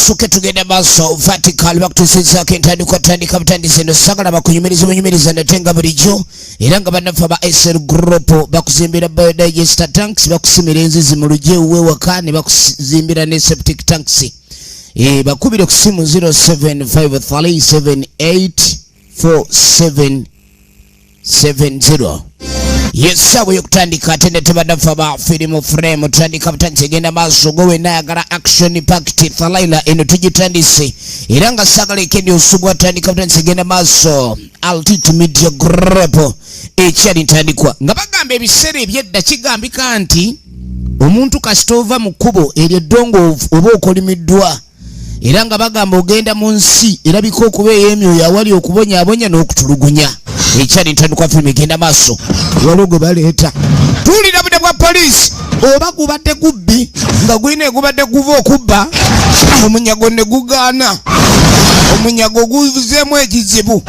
Kasuke tugenda baso vertical bakutusiza kentandikwa tandika butandise no sagala bakunyumiriza ndatenga bulijjo era nga banafa ba SL group bakuzimbira biodigester tanks bakusimira enzizi mu luje uwe wakane bakuzimbira ne septic tanks bakubira ku simu 0753784770. Yes, sawa yokutandika atende tebadafa ba film frame tandika butandise genda maso gowe nayagala action packed thalaila eno tujitandise iranga sagala kendi usubwa tandika butandise genda maso Altitude Media Group ekyali ntandikwa nga bagamba ebisere ebyedda kigambika nti omuntu kasitova mu kubo eryo dongo oba okolimiddwa era nga bagamba ogenda mu nsi erabika okuba ey'emyoyo awali okubonyabonya n'okutulugunya ekyali ntandikwa film egenda maaso walogo baleeta tuwulira budde bwa poliisi oba gubadde gubbi nga gwina gubadde guva okubba omunyago ne gugaana omunyago guvuzeemu ekizibu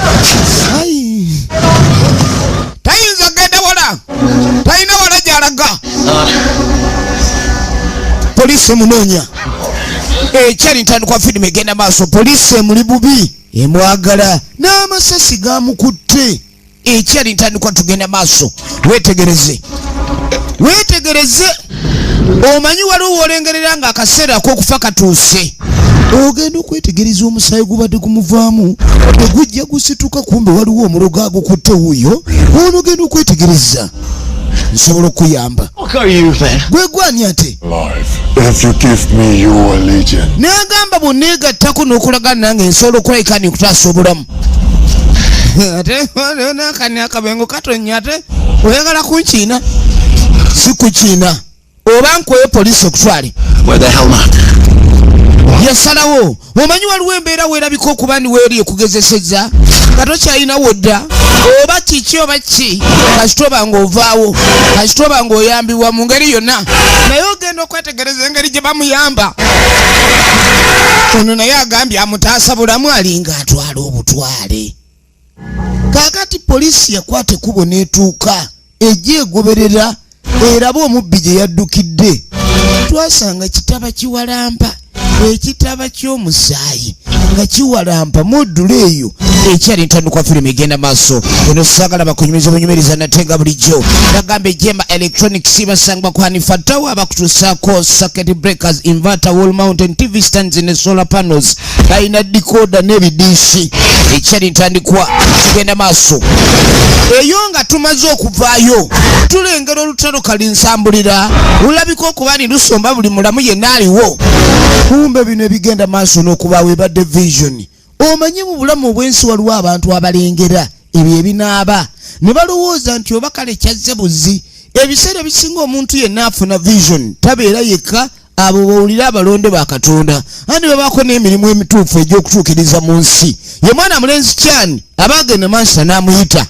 tayinza genda wala talina wala gyalaga poliisi emunoonya ekyali ntandikwa film egenda maaso poliisi emuli bubi emwagala n'amasasi gamukutte ekyali ntandikwa tugenda maaso wetegereze omanyi waliwo olengerera nga akaseera ak'okufa katuuse ogenda okwetegereza omusaayi gubadde kumuvaamu tegujja gusituka kumbe waliwo omulogo agukutte wuyo ono ogenda okwetegereza nsobola okuyamba gwegwani ate n'agamba bw'oneegattako n'okulagana nange nsobola okulayika nikutaasa obulamu ate nakani akabengo katonya ate oyagala kunkiina si kukiina oba nkoye poliisi okutwale yasalawo omanyi waliwo embeera weerabika okuba ni weeri ekugezeseza nga tokyalinawo dda oba kiki oba ki kasitoba ng'ovaawo kasitoba ng'oyambibwa mu ngeri yonna naye ogenda okwetegereza engeri gye bamuyamba ono naye agambye amutaasa bulamu alinga atwala obutwale kakati poliisi yakwata ekkubo n'etuuka ejja egoberera eraba omubbi gye yaddukidde twasanga kitaba kiwalampa ekitaba ky'omusaayi nga kiwalampa modulo eyo ekyali ntandikwa film egenda maaso eno sagala bakunyumiriza natenga bulijjo nagamba ejemba electronics basangwa ku Hanifatawo abakutuusaako circuit breakers inverter wall mountain TV stands ne solar panels balina decoder n'ebidiishi ekyali ntandikwa tugenda maaso eyo nga tumaze okuvaayo tulengera olutalo kalinsambulira lulabika okuba ni lusomba buli mulamu yenna aliwo kumbe bino ebigenda maaso n'okubaawo ebadde vision omanyi mu bulamu obwensi waliwo abantu abalengera ebyo ebinaaba ne balowooza nti oba kale kyazze buzzi ebiseera ebisinga omuntu yenna afuna vision tabeera yekka abo bawulira abalonde ba Katonda andi babaako n'emirimu emituufu egy'okutuukiriza mu nsi ye mwana mulenzi kyani aba agenda maaso n'amuyita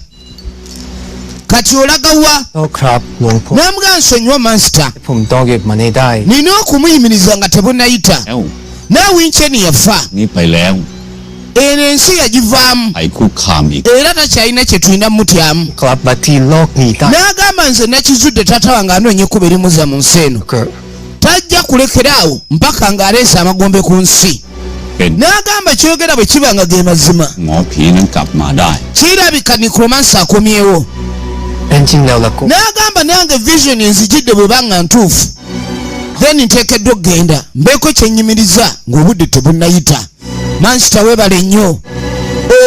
kati olagawa n'amugaa nsonyiwa master nina okumuyimiriza nga tebunayita naawinkyeni yafa eno ensi yagivaamu era takyalina kye tulina mutyamu n'agamba nze nakizudde taata wange anoonya ekkuba erimuza mu nsi eno tajja kulekeraawo mpaka ng'aleese amagombe ku nsi n'agamba kyogera bwe kiba nga ge mazima kirabika necromancy akomyewo n'agamba nange vision enzijidde bwebanga ntuufu then nteekeddwa okgenda mbeeko kyennyimiriza ng'obudde tebunnayita mansita webale nnyo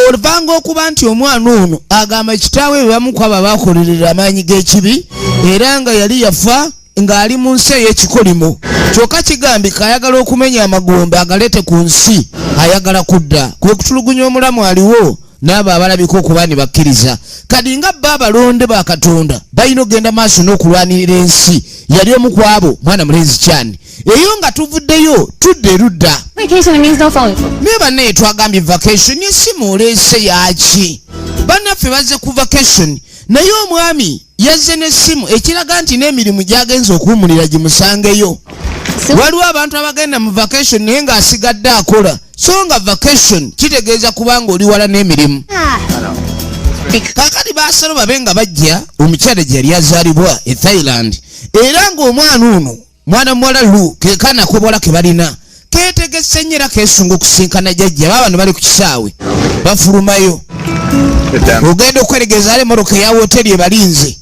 oluvanga okuba nti omwana ono agamba kitaawe bwe bamukwaba bakolerera amaanyi g'ekibi era nga yali yafa ng'ali mu nsi ey'ekikolimo kyokka kigambika ayagala okumenya amagombe agaleete ku nsi ayagala kudda kwe kutulugunya omulamu aliwo n'abo abalabika okuba ni bakkiriza kadi nga bba abalonde ba Katonda balina okgenda maaso n'okulwanirira ensi yali omu ku abo mwana mulenzi kyani eyo nga tuvuddeyo tudde erudda naye bannaye twagambye vacation esimu oleese yaki bannaffe bazze ku vacation naye omwami yazze n'essimu ekiraga nti n'emirimu gy'agenza okuwumulira gimusangeyo waliwo abantu abagenda mu vacation naye ng'asigadde akola so nga vacation kitegeeza kubanga oli wala n'emirimu kakati baasalo babe nga bajja omukyala gye yali azaalibwa e Thailand era ng'omwana ono mwana muwala lu kekanako bwala ke balina ketegese nnyera kesungu kusinkana jjajja baabano bali ku kisaawe bafulumayo ogenda okweregeza ale moroka ya woteri ebalinze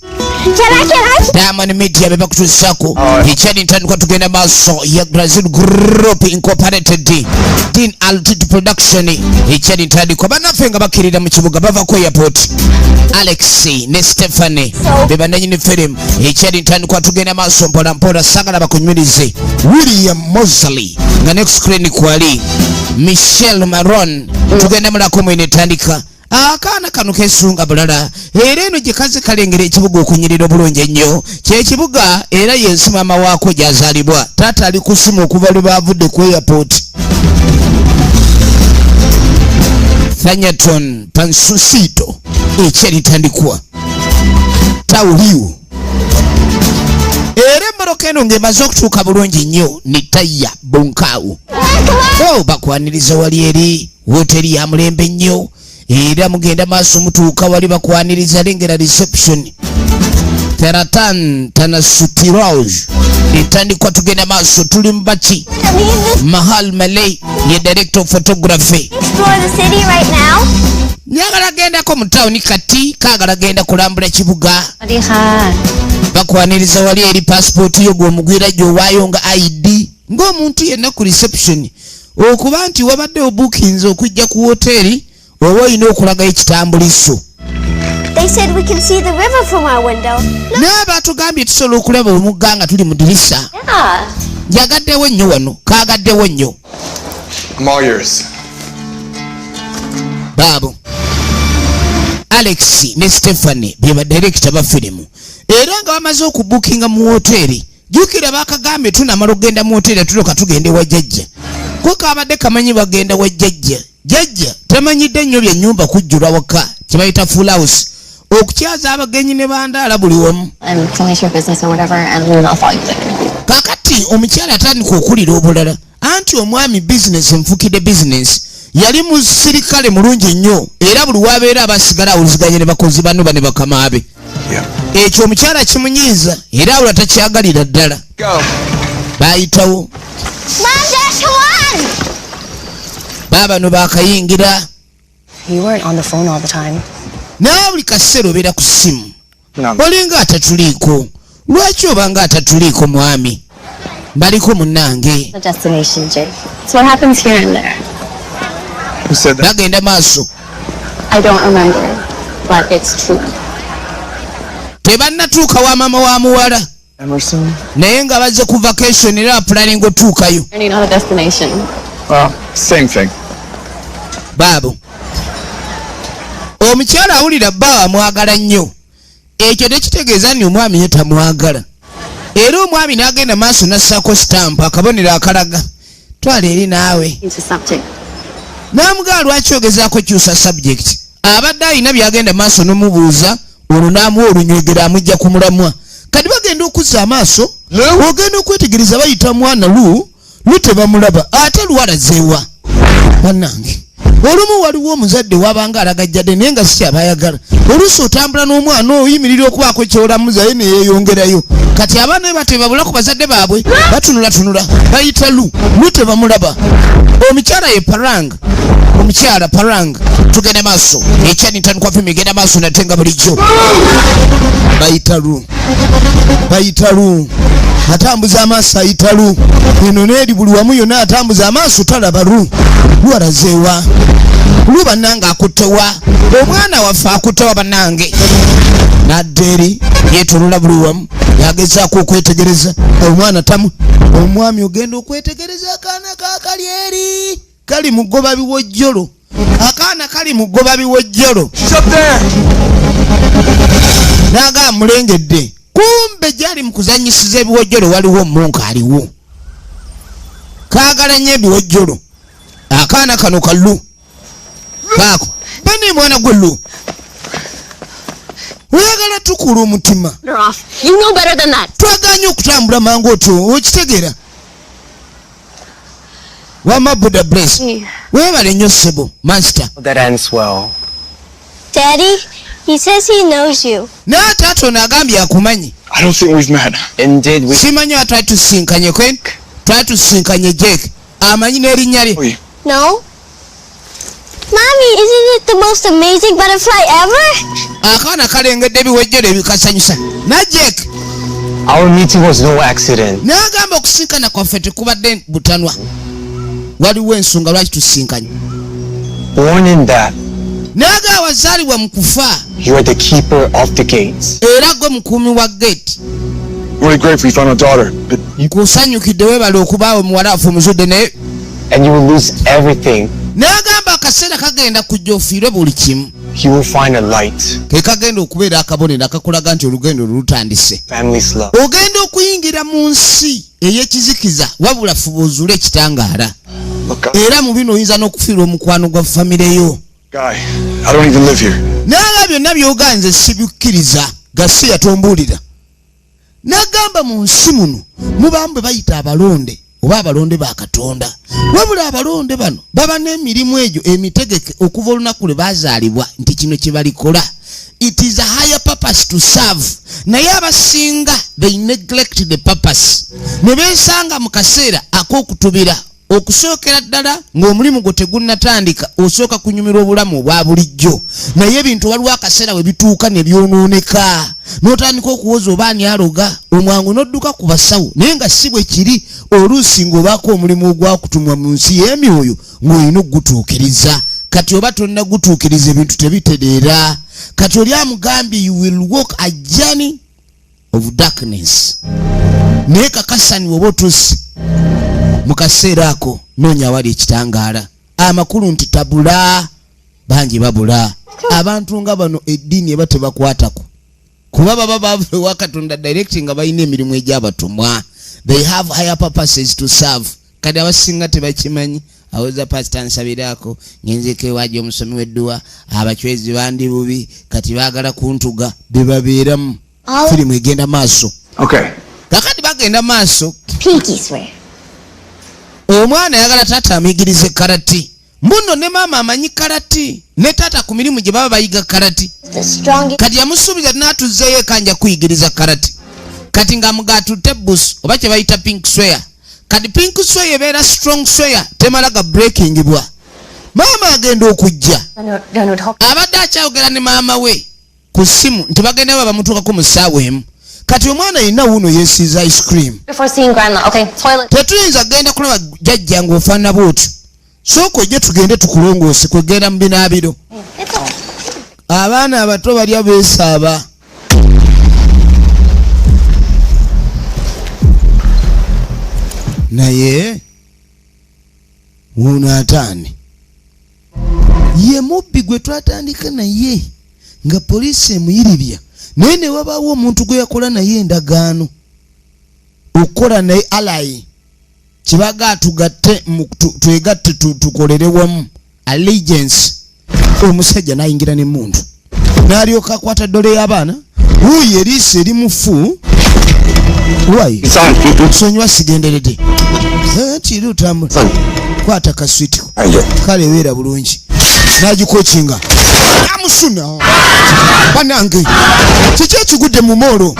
Diamond Media beba kutusako ichani ntandikwa tugenda maaso ya Brazil Group Incorporated Dean Altitude Production ichani ntandikwa banafe nga bakirira mu kibuga bava ku airport Alex ne Stephanie beba nanyini film ichani ntandikwa tugenda maaso mpola mpola sagala bakunyumirize William Mosley nga next screen kwali Michelle Maron tugenda mulako mwene tandika akaana kano kesunga bulala era eno gikaze kalengera ekibuga okunyirira obulungi ennyo kyekibuga era yensi maama waako gyazaalibwa taata ali kusima okuva lwe baavudde ku airport Thanyaton Pansusito ekyeritandikwa tawuliwo era emmoroka eno ng'emaze okutuuka bulungi nnyo ne taya bonkaawo bakwaniriza wali eri woteri ya mulembe nnyo era mugenda maaso mutuuka wali bakwaniriza lengera reception Teratan Tanasutiraj etandikwa tugenda maaso tuli mbaki Mahal Malay ye director of photography nyagala gendako mu tawuni kati kaagala genda kulambula kibuga bakwaniriza wali eri passport yo gw'omugwira gy'owaayo nga ID ng'omuntu yenna ku reception okuba nti wabadde obukinze okujja ku woteri oba olina okulaga ekitambuliso. They said we can see the river from our window. N'abatugambye tusobola okulaba omugga nga tuli mu dirisa. Yagaddewo nnyo wano, kaagaddewo nnyo. I'm all yours. Babu, Alex ne Stephanie be ba director ba firimu. Era nga bamaze okubukinga mu hoteri. Jukira bakagambye tunamala okugenda mu hoteri tuloka tugende wa jjajja. Ko kabadde kamanyi bagenda wa jjajja. Jjajja tamanyidde nnyo bye nnyumba kujjula waka kibayita full house. Okukyaza abagenyi ne bandaala buli wamu. Kakati omukyala atandika okulira obulala anti omwami business nfukidde business yali musirikale mulungi nnyo era buli wabeera abasigala awuliziganye ne bakozi bano bane bakamaabe. Ekyo omukyala kimunyiiza era awula takyagalira ddala. Bayitawo baba no bakayingira. You weren't on the phone all the time. Nawe buli kaseera obeera ku ssimu olinga atatuliiko. Lwaki obanga atatuliiko mwami? Baliko munnange. The destination, Jake. It's what happens here and there. Who said that? Bagenda maaso. I don't remember, but it's true. Tebannatuuka wa maama wa muwala. Emerson? Naye nga bazze ku vacation era planning otuukayo. You're not a destination. Well, same thing. Babu, omukyala awulira bba amwagala nnyo. Ekyo tekitegeeza nti omwami ye tamwagala. Era omwami n'agenda maaso n'assaako sitampu akabonero akalaga twala eri naawe. N'amugamba lwaki ogezaako kyusa subject. Abadde alina byagenda maaso n'omubuuza olwo n'amuwa olunywegera amujja ku mulamwa. Kati bagenda okuzza amaaso ogenda okwetegereza bayita mwana Lu tebamulaba ate luwalazeewa. Bannange olumu waliwo omuzadde wabanga alagajjadde naye nga si abayagala. Oluusi otambula n'omwana oyimirira okubaako kyolamuza ye neyeeyongerayo. Kati abaana batebabula ku bazadde baabwe batunulatunula bayita Lu tebamulaba. Omukyala ye Paranga. Omukyala Paranga tugenda maaso ekyani ntandikwa fimi genda maaso natenga bulijjo. Bayita Lu atambuza amaaso ayita Lu eno neeri buli wamu yonna atambuza amaaso talaba Lu luwalazeewa. Lu bannange akuttewa omwana waffe akuttewa bannange n'adda eri yeetolola buli wamu yagezaako okwetegereza omwana tamu. Omwami ogenda okwetegereza akaana kaakali eri kali mu ggoba biwojjolo. Akaana kali mu ggoba biwojjolo. Naga mulengedde kumbe gyali mu kuzanyisiza ebiwojjolo waliwo omunka aliwo. Kaagala nnyo ebiwojjolo. Akaana kano ka Lu kaako bani mwana gwe Lu oyagala tukula omutima. You know better than that. Twaganye okutambula mangu otyo okitegeera. Wama Buddha bless. Weebale nnyo ssebo master. That ends well. Daddy, he says he knows you. N'ataata ono agambye akumanyi. I don't think we've met. Indeed, we. Simanyi atwali tusinkanye kwe? Twali tusinkanye Jake. amanyi n'erinnya lye. No. Mommy, isn't it the most amazing butterfly ever? Akaana kalengedde ebiwejjero ebikasanyusa. Najek. Our meeting was no accident. N'agamba okusinkana kwaffe tekubadde butanwa. Waliwo ensonga lwaki tusinkanye. Born in that, N'agamba wazaalibwa mu kufa. you are the keeper of the gates. Era gwe mukuumi wa gate. Really grateful you found our daughter, but Nkusanyukidde weebale okubaawo muwala waffe omuzudde naye. And you will lose everything. N'agamba akaseera kagenda kujja ofiire buli kimu. You will find a light. Ke kagenda okubeera akabonero akakulaga nti olugendo lutandise. Family's love. Ogenda okuyingira mu nsi ey'ekizikiza wabula fuba ozuule ekitangaala. look, Era mu bino oyinza n'okufiirwa omukwano gwa famire yo. guy, I don't even live here. N'agamba byonna byoganze sibikkiriza gasi yatombuulira. N'agamba mu nsi muno mubamu bwe bayita abalonde oba abalonde ba Katonda. Wabula abalonde bano baba n'emirimu egyo emitegeke okuva olunaku lwe baazaalibwa nti kino kye balikola. It is a higher purpose to serve. Naye abasinga they neglect the purpose. Ne beesanga mu kaseera ak'okutubira okusookera ddala ng'omulimu gwo tegunnatandika osooka kunyumirwa obulamu obwa bulijjo. Naye ebintu waliwo akaseera we bituuka ne byonooneka. N'otandika okuwoza oba ani aloga omwangu n'odduka ku basawo naye nga si bwe kiri oluusi ng'obaako omulimu ogwakutumwa mu nsi y'emyoyo ng'olina okugutuukiriza. Kati oba tolina gutuukiriza ebintu tebitereera. Kati oli amugambye you will walk a journey of darkness. Naye kakasani oba otusi mu kaseera ako noonya awali ekitangaala. Amakulu nti tabula bangi babula. Abantu nga bano eddiini eba tebakwatako kuba baba bava ewa Katonda direct nga balina emirimu egy'abatumwa. They have higher purposes to serve. Kati abasinga tebakimanyi. Aweza pastor nsabirako ngenzeke waje omusomi w'edduwa abachwezi bandi bubi kati baagala kuntuga bebabeeramu. Firimu egenda maaso. Okay. Kakati bagenda maaso. Pinky swear. Omwana ayagala taata amuyigirize karati. Mbuno ne maama amanyi karati. Ne taata ku mirimu gye baba bayiga karati. The strongest. Kati yamusuubiza n'atuzzeeyo eka nja kuyigiriza karati. Kati ng'amugatutte busu oba kye bayita pink swear. Kati pink swear ebeera strong swear temalaga breaking bwa. Maama agenda okujja. Abadde akyayogera ne maama we ku ssimu nti bagenda baba bamutuukako mu ssaawa emu. Kati omwana yenna wuuno yeesiiza ice cream. Before seeing grandma. Okay, toilet. Tetuyinza genda kulaba jjajja ng'ofaanana bw'otyo. Sooka ojje tugende tukulongoose kwegenda mu binaabiro. It's all. Abaana abato balya beesaaba. Naye wuuno ataani ye mubbi gwe twatandika naye nga poliisi emuyirirya naye ne wabaawo omuntu gwe yakola naye endagaano okukola naye alayi kibaga atugatte twegatte tukolere wamu allegiance. Omusajja n'ayingira n'emmundu n'alyoka akwata ddole y'abaana wuuyo eriiso eri mufu. Why? Sonywa sigenderedde. Kiri utambula. Kwata kaswiti. Kale weera bulungi. N'agikokinga. Amusuna. Banange. Kiki ekigudde mu moolo?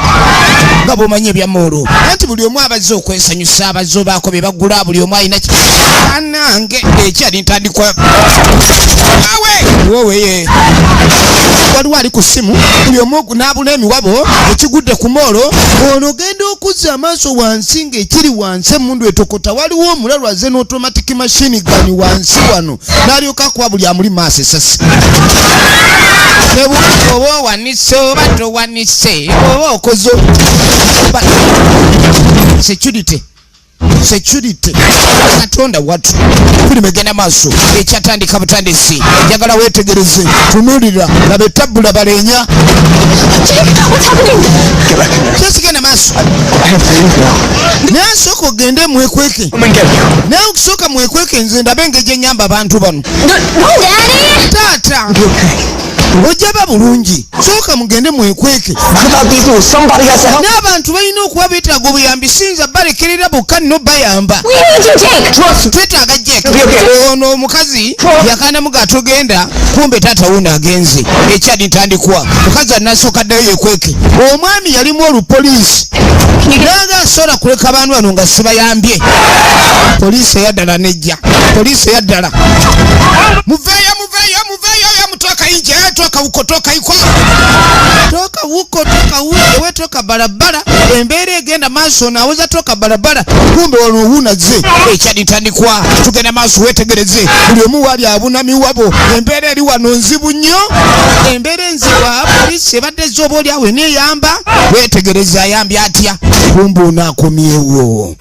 Nga bw'omanyi ebya moolo. Anti buli omu abazze okwesanyusa abazze baako be bagula buli omu alina ki. Banange ekyali ntandikwa. Awe! Wowe ye. Waliwo ali ku ssimu buli omu n'abula emiwabo ekigudde ku moolo ono genda okuzza amaaso wansi ng'ekiri wansi emmundu etokota waliwo omulalwaze n'automatic machine gun wansi wano n'alyoka akuba buli amuli maaso esasi. Oba owanise oba towanise oba okoze security Katonda watu firimu egenda maaso ekyatandika butandisi njagala weetegereze tunuulira laba ettabbula balenya kyesigenda maaso naye nsooka ogende mwekweke naye okusooka mwekweke nze ndabe engeri enyamba abantu bano taata ojaba bulungi sooka mugende mwekweke n'abantu balina okuba beetaaga obuyambi sinza balekerera bokka nno bayamba twetaaga jek ono omukazi yakanamu gatogenda kumbe taata wuno agenze ekyali ntandikwa mukazi anasooka ddayo yekweke omwami yalimu olupoliisi naga asobola kuleka abantu bano nga sibayambye Poliisi yaddala nejja. Poliisi yaddala. Muveeyo ya mutoka inje. Toka huko toka iko. Toka huko we toka barabara. Embere egenda maaso naweza toka barabara. Kumbe wano ze. Ekyaditandikwa. Tugenda maaso wetegereze. Buli omu wali abunami wabo. Embere eri wano nzibu nnyo. Embere nzibu poliisi ebadde zoba oli awe neyamba. Wetegereze ayambye atya. Kumbe akomyewo.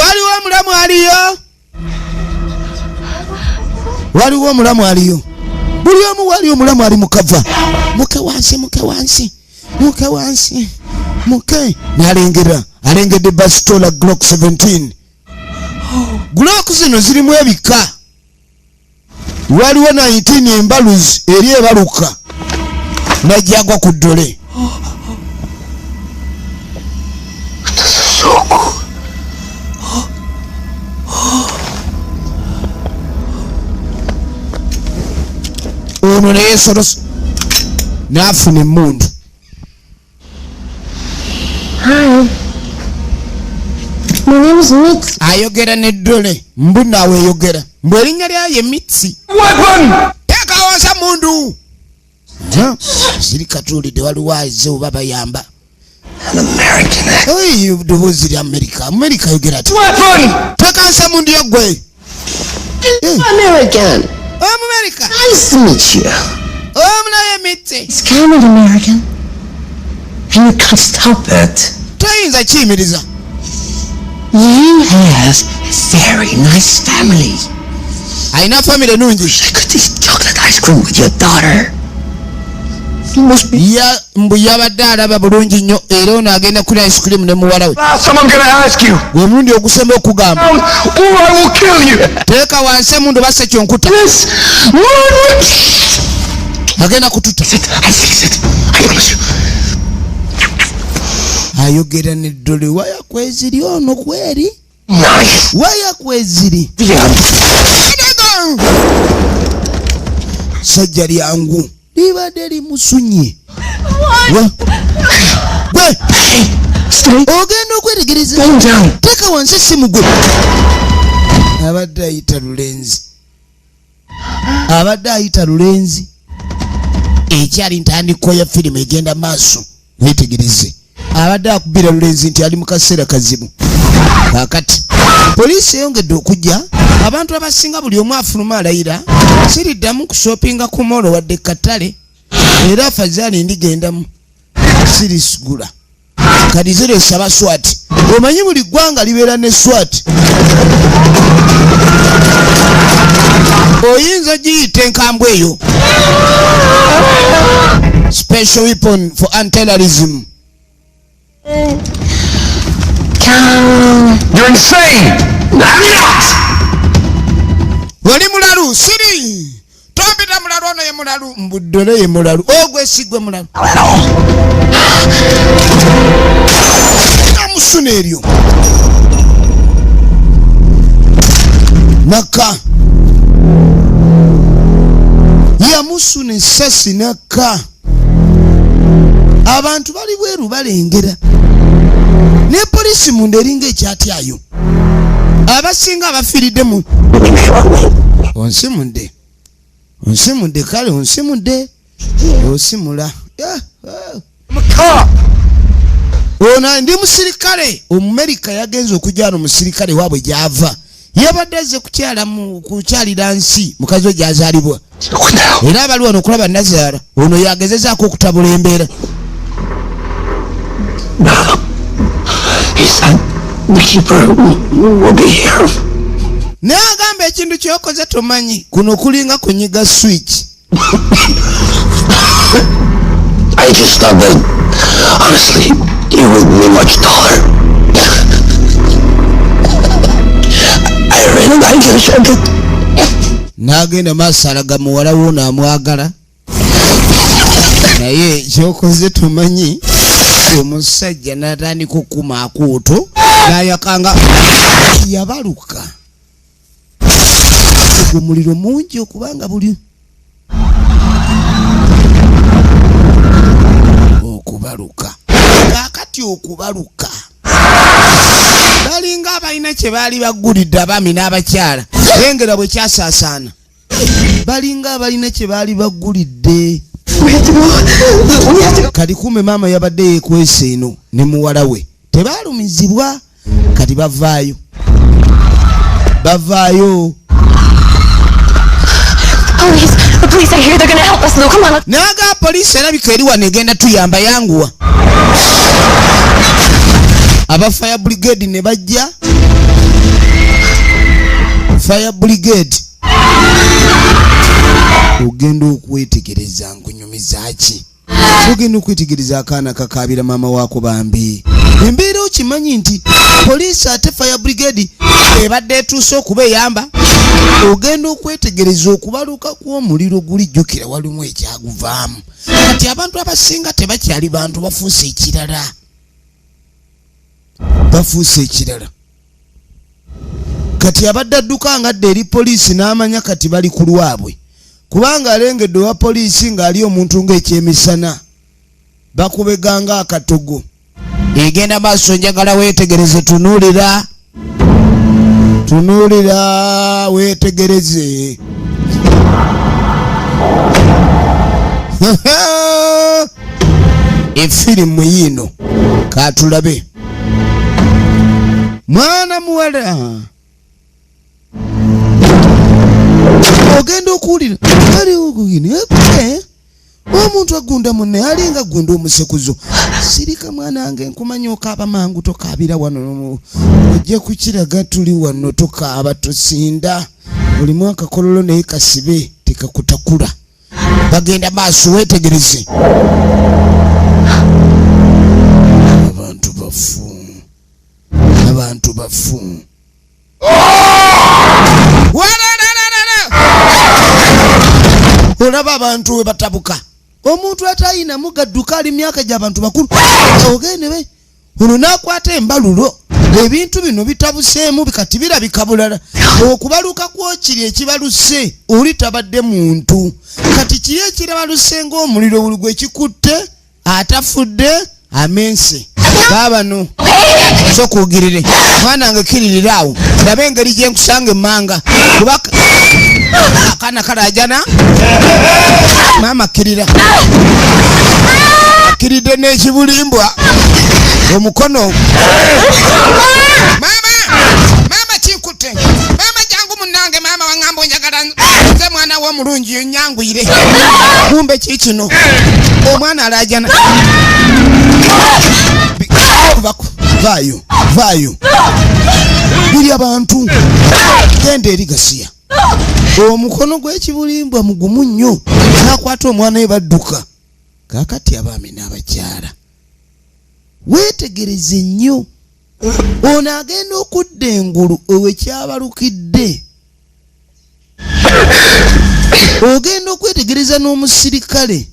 Waliwo omulamu aliyo. Buli omu wali omulamu ali mukava. Muke wansi. Alengedde bastola Glock 17. Glock zino zirimu ebika. Waliwo 19 embaluzi eri ebaluka. Najjagwa ku ddole. Ono naye soros n'afuna emmundu. Hi. My name is Mitzi. Ayogera n'eddole. Mbu naawe eyogera. Mbu erinnya lyayo Mitzi. Teeka wansi mundu. Sirikatuulidde waliwo azze oba bayamba. An American accent. Oyi ddoboozi lya America yogera ati. Teeka wansi mundu yogwe. American. America. Nice to meet you. Naye Mitzi. It's kind of American. And you can't stop it. Toyinza kiyimiriza. You have a very nice family. Ayina family nungi. I could eat chocolate ice cream with your daughter. You must be. Mbu yabadde alaba bulungi nnyo era ono agenda kulya ice cream ne muwala we. I'm gonna ask you. Omulundi ogusemba okugamba. Or I will kill you. Teeka wansi mundu basse kyonkuta. Yes. Agenda kututa. I fix it. I promise you. Ayogera n'eddole waya kweziri ono kweri. Nice. Waya kweziri. Sajja lyangu libadde limusunye. Gwe ogenda okwetegereza. Teeka wansi simu gwe. Abadde ayita lulenzi. Ekyali ntandikwa ya firimu egenda maaso. Wetegereze. Abadde akubira lulenzi nti ali mu kaseera kazibu. Kakati poliisi eyongedde okujja. Abantu abasinga buli omu afuluma alayira. Siriddamu kushopinga ku molo wadde katale. Era afazali ndigendamu. Sirisigula. Kadizire esaba swati. Omanyi buli ggwanga libeera ne swati. Oyinza giyita enkambwe eyo. Special weapon for anti-terrorism. You're insane. I'm not. Wali mulalu siri. Tompita mulalu ono ye mulalu. Mbuddole ye mulalu. Ogwe sigwe mulalu. Namusuna eryo. Naka. Yamusuna essasi naka. Abantu bali bweru balengera. Ne poliisi munda eringa ekyatyayo. Abasinga abafiiridde mu onsimudde kale onsimudde osimula. Ono ndi musirikale. Omumerika yagenze okujjana omusirikale waabwe gy'ava. Yabadde azze kukyalira nsi mukazi we gy'azaalibwa. Era abali wano okulaba Nazaala ono yagezezaako okutabula embeera. The keeper will be here. N'agamba ekintu ky'okoze tomanyi. Kuno kulinga kunyiga switch. I just thought that, honestly, you would be much taller. I really like your jacket. N'agenda maaso alaga muwala w'ono amwagala. Naye ky'okoze tomanyi. Omusajja n'atandika okukuma akuuto n'ayakanga yabaluka. Omuliro mungi okubanga buli okubaluka. Kaakati okubaluka kye baali baggulidde abaami n'abakyala lengera bwe kyasaasaana balinga abalina kye baali baggulidde kati kume maama yabadde yeekwese eno ne muwala we tebaalumizibwa kati bavaayo The police are here. They're gonna help us. No, come on. naga poliisi erabika eri wano egenda tuyamba yanguwa aba fire brigade ne bajja fire brigade ogenda okwetegereza nkunyumizaki ogenda okwetegereza akaana kakabira maama waako bambi embeera okimanyi nti poliisi ate fire brigade ebadde etuuse okubeeyamba ogenda okwetegereza okubaluka kw'omuliro gulijjukira walimu ekyaguvaamu kati abantu abasinga tebakyali bantu bafuuse ekirala kati abadde adduka ngadde eri poliisi n'amanya kati bali ku lwabwe kubanga alengedde owa poliisi ng'ali omuntu ng'ekyemisana bakubeganga akatogo egenda maaso njagala weetegereze tunuulira weetegereze efirimu yino katulabe mwana muwala ogenda okuwulira omuntu agunda munne alinga gunda omusekuzo sirika mwanange nkumanya okaaba mangu tokaabira wano ojja kukiraga tuli wano tokaaba tosinda olimu akakololo naye kasibe tekakutakula bagenda maaso weetegereze abantu bafu olaba abantu we batabuka omuntu atayina mugadduka ali myaka gy'abantu bakulu ogende ono nakwata embalulo ebintu bino bitabuseemu kati birabika bulala okubaluka kwokiri ekibaluse oli tabadde muntu kati kiri ekirabaluse ng'omuliro buli gwe kikutte atafudde amense baabano sokugirire mwana wange kiririra awo ndabe engeri gye nkusanga emmanga kubaka akaana kalajana maama kirira akiridde n'ekibulimbwa omukono maama kinkutte maama jangu munange maama waŋŋamba onjagala nze mwana w'omulungi yonyangwire kumbe kikino omwana alajana vaayo biri abantu genda eri gasiya omukono gw'ekibulimbwa mugumu nnyo nakwata omwana we badduka kakati abaami n'abakyala weetegereze nnyo ono agenda okudda engulu owekyabalukidde ogenda okwetegereza n'omusirikale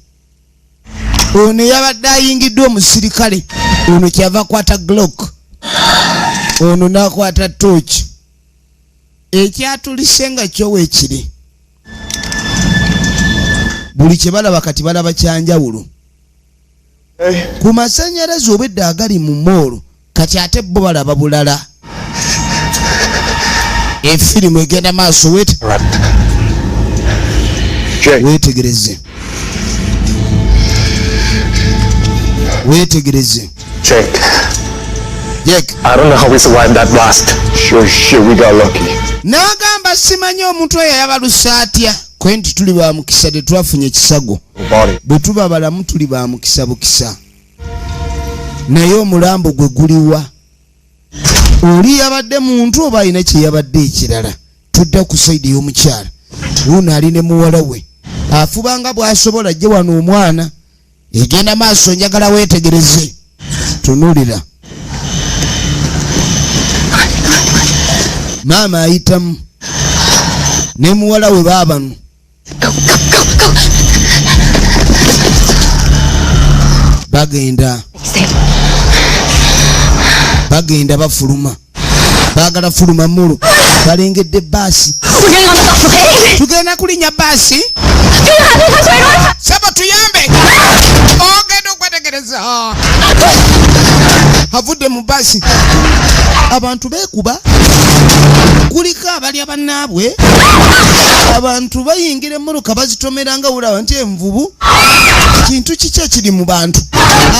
ono yabadde ayingiddwa omusirikale ono kyava akwata glock ono n'akwata torch ekyatulise nga kyo weekiri buli kye balaba kati balaba kyanjawulo ku masannyalaze obwedda agali mu moolo kati ate bo balaba bulala efirimu egenda maaso weetegereze Jake, I don't know how we survived that blast. Sure shit, we got lucky. Nagamba simanyi omuntu oyo yabaluse atya kwenti tuli ba mukisa tetwafunye ekisago bwe tuba balamu tuli ba mukisa bukisa naye omulambo gwe guliwa oli yabadde muntu oba alina kye yabadde ekirala tudda ku saidi y'omukyala wuno ali ne muwala we afubanga bw'asobola ajje wano omwana egenda maaso njagala weetegereze tunulira maama ayitamu ne muwala we baabano bagenda bafuluma baagala fuluma mulu balengedde baasi tugenda kulinnya baasi saba tuyambe ogenda okwetegereza avudde mu baasi abantu beekuba kuliko abalya bannaabwe abantu bayingira emmoloka bazitomeranga wulaba nti envubu kintu kiki ekiri mu bantu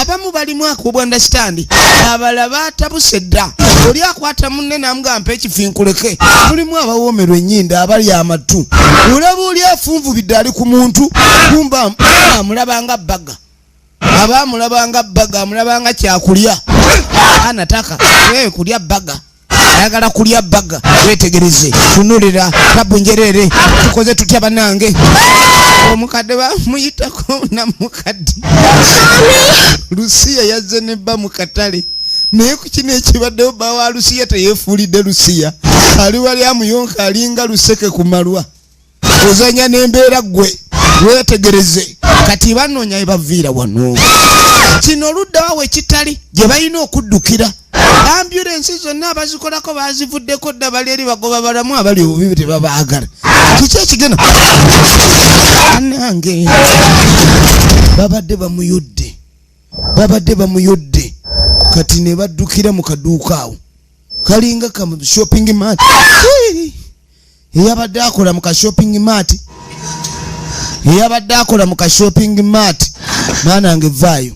abamu balimu understand abala batabuse dda oli akwata munne namugamba ekifinkuleke mulimu abawoomerwa ennyinda abali amatu olaba oli afunvubidde ali ku muntu kumba amulabanga bbaga abamulabanga bbaga amulabanga kyakulya anataka wewe kulya bbaga ayagala kulya bbaga wetegereze tunulira tabunjerere tukoze tutya banange omukadde bamuyitako namukadde Lusiya yazze nebba mu katale naye ku kino ekibaddewo bba wa Lusiya teyeefuulidde Lusiya ali wali amuyonka alinga luseke ku malwa ozanya n'embeera gwe wetegereze kati banoonya ebaviira wano kino oludda wawe kitali gye balina okuddukira ambulensi zonna abazikolako bazivuddeko dda bali eri bagoba balamu abali obubi tebabaagala kiki ekigenda anange babadde bamuyodde kati ne baddukira mu kaduuka awo kalinga ka shopping mart eyabadde akola mu ka shopping mart maanange vaayo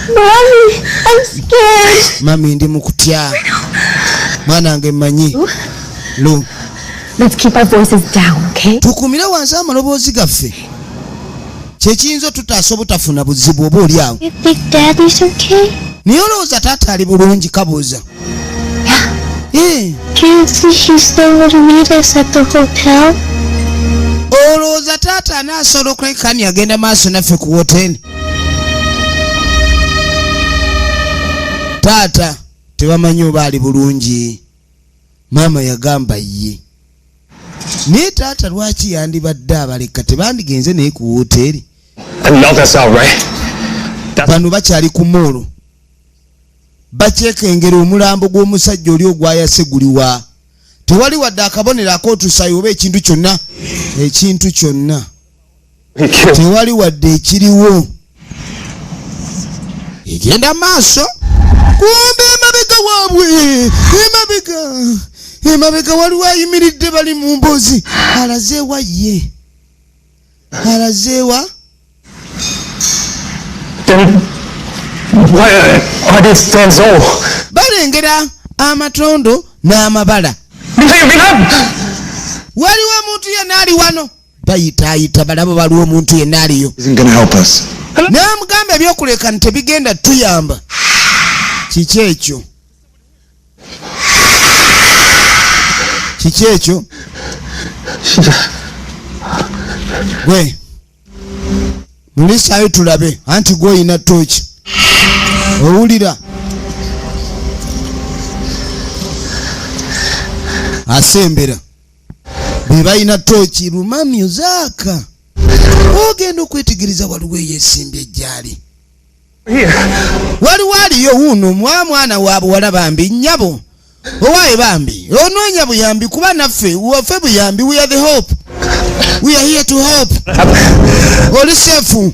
Mommy, I'm scared. Mami ndi mukutya mwanange mmanyi lo Let's keep our voices down, okay? tukumire wansi amaloboozi gaffe kyekiyinza tutaasa obutafuna buzibu oba oli awo You think Daddy's okay? naye olowooza taata ali bulungi kabuuza Can't see she still would meet us at the hotel. olowooza taata anaasobola okulekani agenda maaso naffe ku woteni taata tebamanyi oba ali bulungi maama yagamba ye naye taata lwaki yandibadde abaleka tebandigenze naye ku woteri bano bakyali ku moolo bakyekengera omulambo gw'omusajja oli ogwayase guliwa tewali wadde akabonero akootusayo oba ekintu kyonna tewali wadde ekiriwo egenda maaso kumbe emabega waabwe emabega waliwo ayimiridde bali mu mboozi alazeewa ye alazeewa balengera amatondo n'amabala waliwo omuntu yenna ali wano bayitaayita balabo baliwo omuntu yenna aliyo n'amugamba ebyokuleka tebigenda tuyamba kiki ekyo gwe mulisaayo tulabe anti gwe oyina tooki owulira asembera be balina tooki lumamyo zaaka ogenda okwetegereza waliwo eyeesimbye ejjaali waliwo aliyo wuuno mwana wabuwala bambi nnyabo owaaye bambi onoonya buyambi kuba naffe waffe buyambi we are the hope we are here to hope oli seefu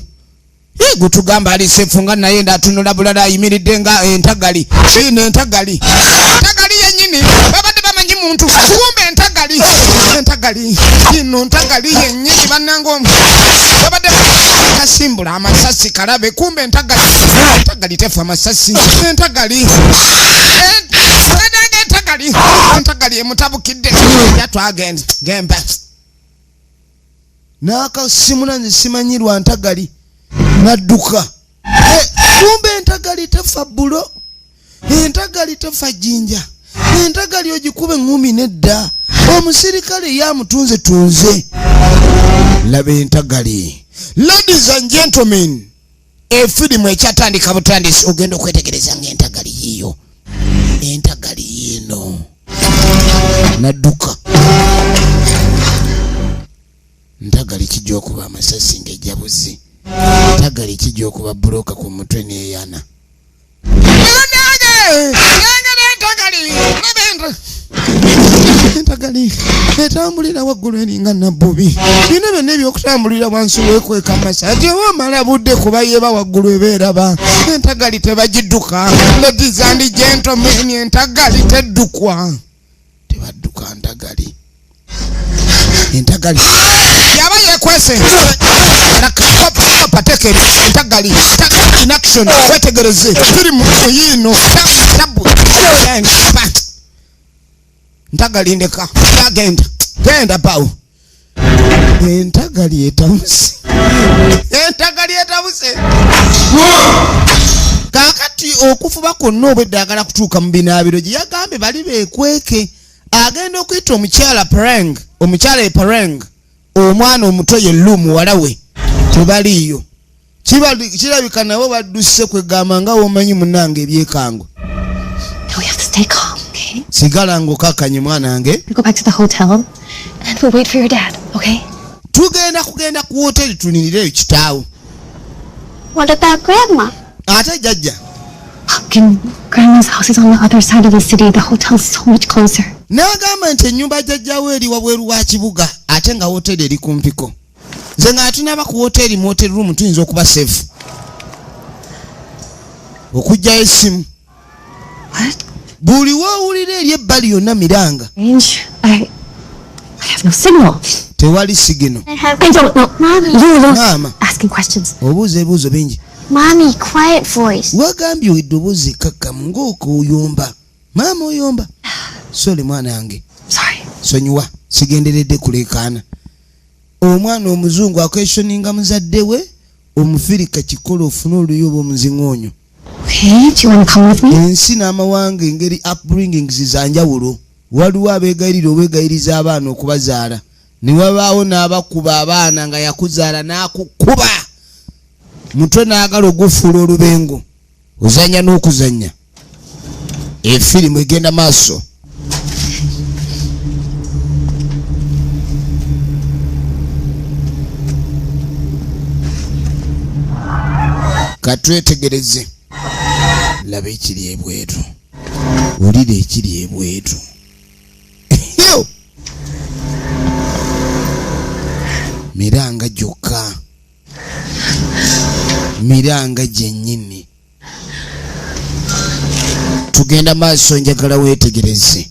gutugamba ali seefu nga naye ndatunula bulala ayimiridde nga entagali siina entagali yennyini babadde bamanyi muntu kumbe entagali ino entagali yennyini bannango babadde kasimbula amasasi kalabe kumbe entagali tefu amasasi entagali emutabukidde yatwagenda gemba n'akasimula nze simanyirwa ntagali nadduka kumbe entagali tefa bbulo entagali tefa jjinja entagali ogikube ngumi nedda omusirikale yamutunze tunze laba entagali. Ladies and gentlemen, efirimu ekyatandika butandisi ogenda okwetegereza ng'entagali yiyo entagali yino nadduka ntagali kijja okuba amasasi ng'ejjabuzi ntagali kijja okuba buloka ku mutwe n'eyana entagali etambulira waggulu eringa nabbubi bino byonna ebyokutambulira wansi weekweka amasa tewamala budde kuba yeba waggulu ebeeraba entagali tebagidduka ladies and gentlemen entagali teddukwa tebadduka entagali yaba yekwese patekeri entagali in action wetegereze turi mu yino tabu entagali ndeka genda pawo entagali etabuse kakati okufuba konna obweddagala kutuuka mu binaabiro gye yagambe bali beekweke agenda okuyita omukyala epareng omwana omuto ye lumu wala we tebaliiyo kirabika nabo badduse kwegamba nga womanyi munange ebyekango We have to stay calm, okay? sigala ng'okakkanye mwana wange. We go back to the hotel and we'll wait for your dad, okay? Kugenda ku hoteli tuninire kitaawo. What about Grandma? Ate jajja. Grandma's house is on the other side of the city. The hotel's so much closer. N'agamba nti ennyumba jajjawe eri wabweru wa kibuga ate nga hoteli eri kumpiko. Nze nga tunaba ku hoteli mu hotel room tuyinza okuba safe. Okujja esimu. What? Buli wawulira eri ebbali yonna miranga. I have no signal. Tewali sigino. I don't know. Mommy. Mama. Asking questions. Obuuza ebibuuzo bingi. Mommy, quiet voice. Wagambye eddoboozi ekkakkamu ng'oko oyomba. Maama oyomba. Sorry mwana wange. Sorry. Sonyiwa sigenderedde kuleekaana. Omwana omuzungu akweshoninga muzadde we omufirika kikola ofuna oluyoba omuziŋoonyo. Okay, do you want to come with me? Ensi n'amawanga engeri upbringings zanjawulo. Waliwo abeegayirira obwegayiriza abaana okubazaala. Ne wabaawo n'abakuba abaana nga yakuzaala n'akukuba. Mutwe n'agala ogufuula olubengo. Ozanya n'okuzanya. Efirimu egenda maaso. Katwetegereze. Laba ekiri ebweru. Wulira ekiri ebweru. Miranga gyokka. Miranga gyennyini. Tugenda maaso njagala weetegereze.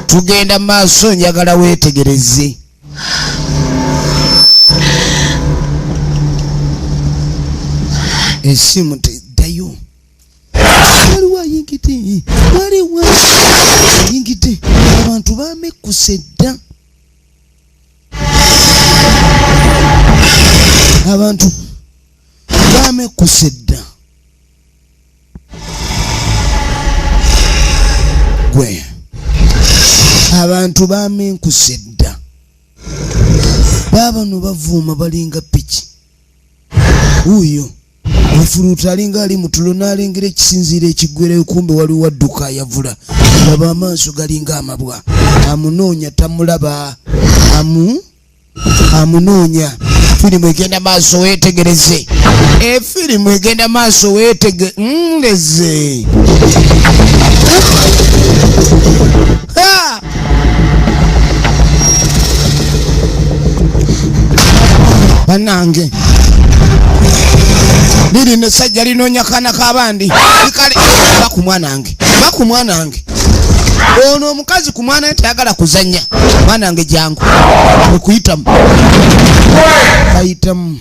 Tugenda maaso njagala weetegereze. Esimu teddayo. Waliwo ayingidde. Waliwo ayingidde. Abantu baamekusse dda. Abantu baamekusse dda. Gwe. Abantu baamenkuse dda. Baabano bavuuma balinga piki. Uyo. Efuluuta alinga ali mutulo n'alengera ekisinziiro ekiggwereyo kumbe waliwo adduka ayavula. Laba amaaso galinga amabwa. Amunoonya tamulaba. Amunoonya. Firimu egenda maaso weetegereze. Efirimu egenda maaso weetegereze. Banange. Liri nesajja linoonya kaana k'abandi. Likale baku mwanange. Baku mwanange. Ono omukazi ku mwana tayagala kuzanya. Mwanange jangu. Okuyitamu. Ayitamu.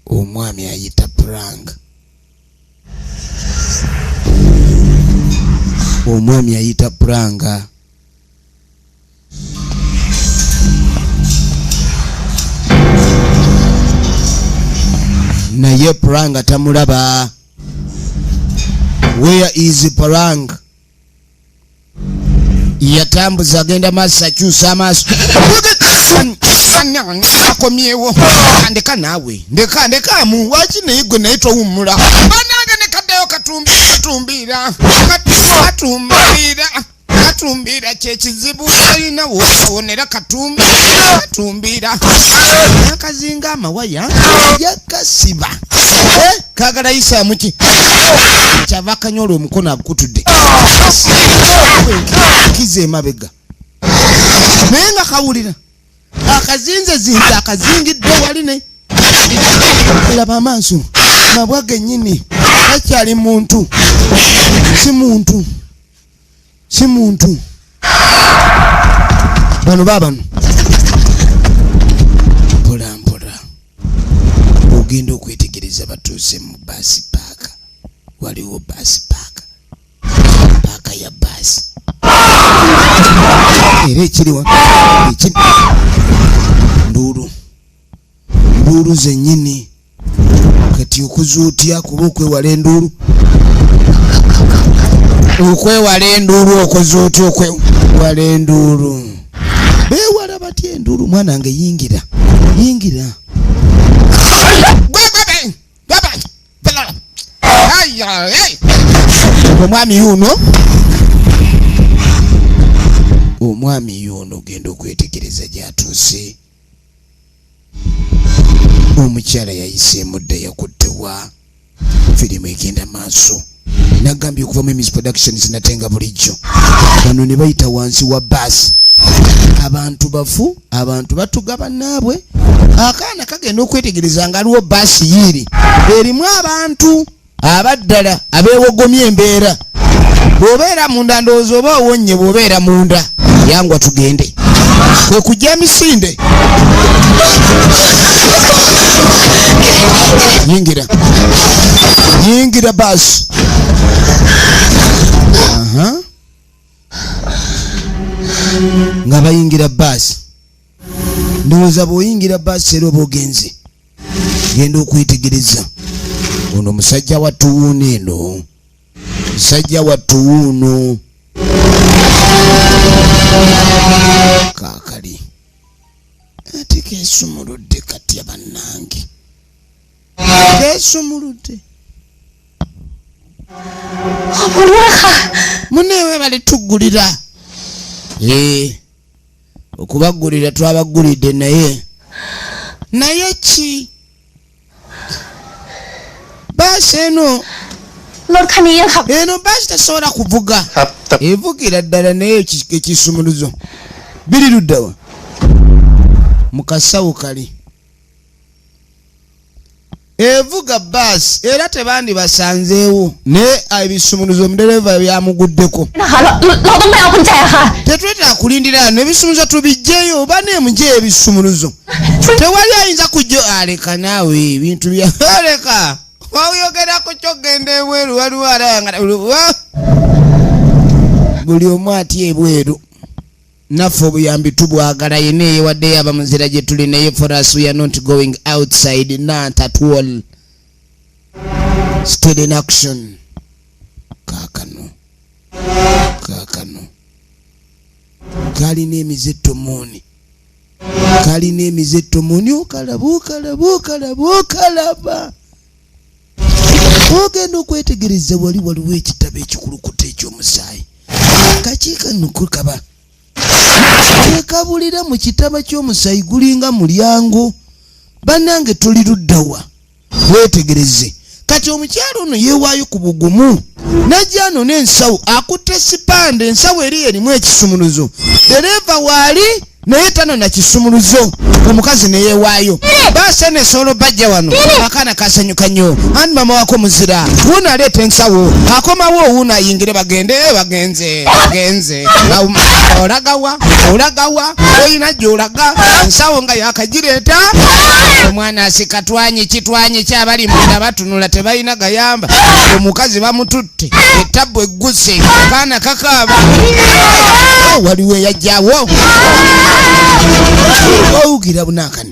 Omwami ayita prank. Omwami ayita pranga. Naye pranga tamulaba. Where is Prang? Yatambuza agenda maaso akyusa amaaso. Akomyewo. Ndeka naawe. Ndekamu. Waki naye gwe naye towummula. Banange ne kaddayo katumbira. Katumbira kyekizibu alina wonera katumbira. Akazinga amawaya yakasiba. kagala isa muki kyava kanyola omukono akutudde kize mabega naye nga kawulira akazinze zinze akazingidde wali ne laba amaaso mabwaga ennyini takyali muntu si muntu bano babano mpola ogenda okwetegereza batuuse mu baasi paaka waliwo baasi paaka ya baasi era ekiriwa nduulu zennyini kati okuzuutya kuba okwewala enduulu okozuutya okwewala enduulu beewala batya enduulu mwana wange yingira omwami yuno genda okwetegereza gyatuuse omukyala yayiseemu dda yakuttewa firimu egenda maaso nagambye okuva mu Miss Productions natenga bulijjo bano ne bayita wansi wa baasi abantu bafu abantu batuga bannaabwe akaana kagenda okwetegereza nga aliwo baasi yiiri erimu abantu abaddala abeewogomya embeera bw'obeera munda ndowooza oba owonnye bw'obeera munda yangwa tugende kwe kujja emisinde yingira baasi nga bayingira baasi ndowooza bw'oyingira baasi era oba ogenze genda okwetegereza ono musajja wattuwuuno eno musajja wattuwuuno kaakali ate keesumuludde katya bannange keesumuludde muneewe bali tuggulira okubaggulira twabaggulidde naye ki baasi eno baasi tasobola kuvuga evugira ddala naye ekisumuluzo biri luddawa mu kasawo kali evuga baasi era tebandi basanzeewo naye ebisumuluzo omudereva byamuguddeko tetwetera kulindira nebisumuluzo tubijjeyo oba nemuje ebisumuluzo tewali ayinza kujja aleka naawe ebintu byaleka wayogerako kyogenda ebweru waliwo alanga buli omu atya ebweru naffe obuyambi tubwagala yena eyewaddeyo abamuzira gye tuli naye for us we are not going outside, not at all. Still in action. Kaakano kalina emizetto muni okalaba ogenda okwetegereza waliwo ekitabo ekikulukuta eky'omusaayi kakiika nukukaba ekabulira mu kitaba ky'omusaayi gulinga mulyango bannange tuli luddawa wetegereze kati omukyalo ono yeewaayo ku bugumu najja ano n'ensawo akutte sipande ensawo eri erimu ekisumuluzo dereva waali naye tano na kisumuluzo omukazi ne yeewaayo baasa nesolo bajja wano akaana kasanyuka nnyo andi mama wako muzira wuno aleeta ensawo akomawo owuno ayingire bagenze olagawa olina gy'olaga ensawo nga yakagireeta omwana asikatwanyi kitwanyi kyabali munda batunula tebalina gayamba omukazi bamututte etabbu egguse akaana kakaaba waliwo eyajjawo wawugira bunakani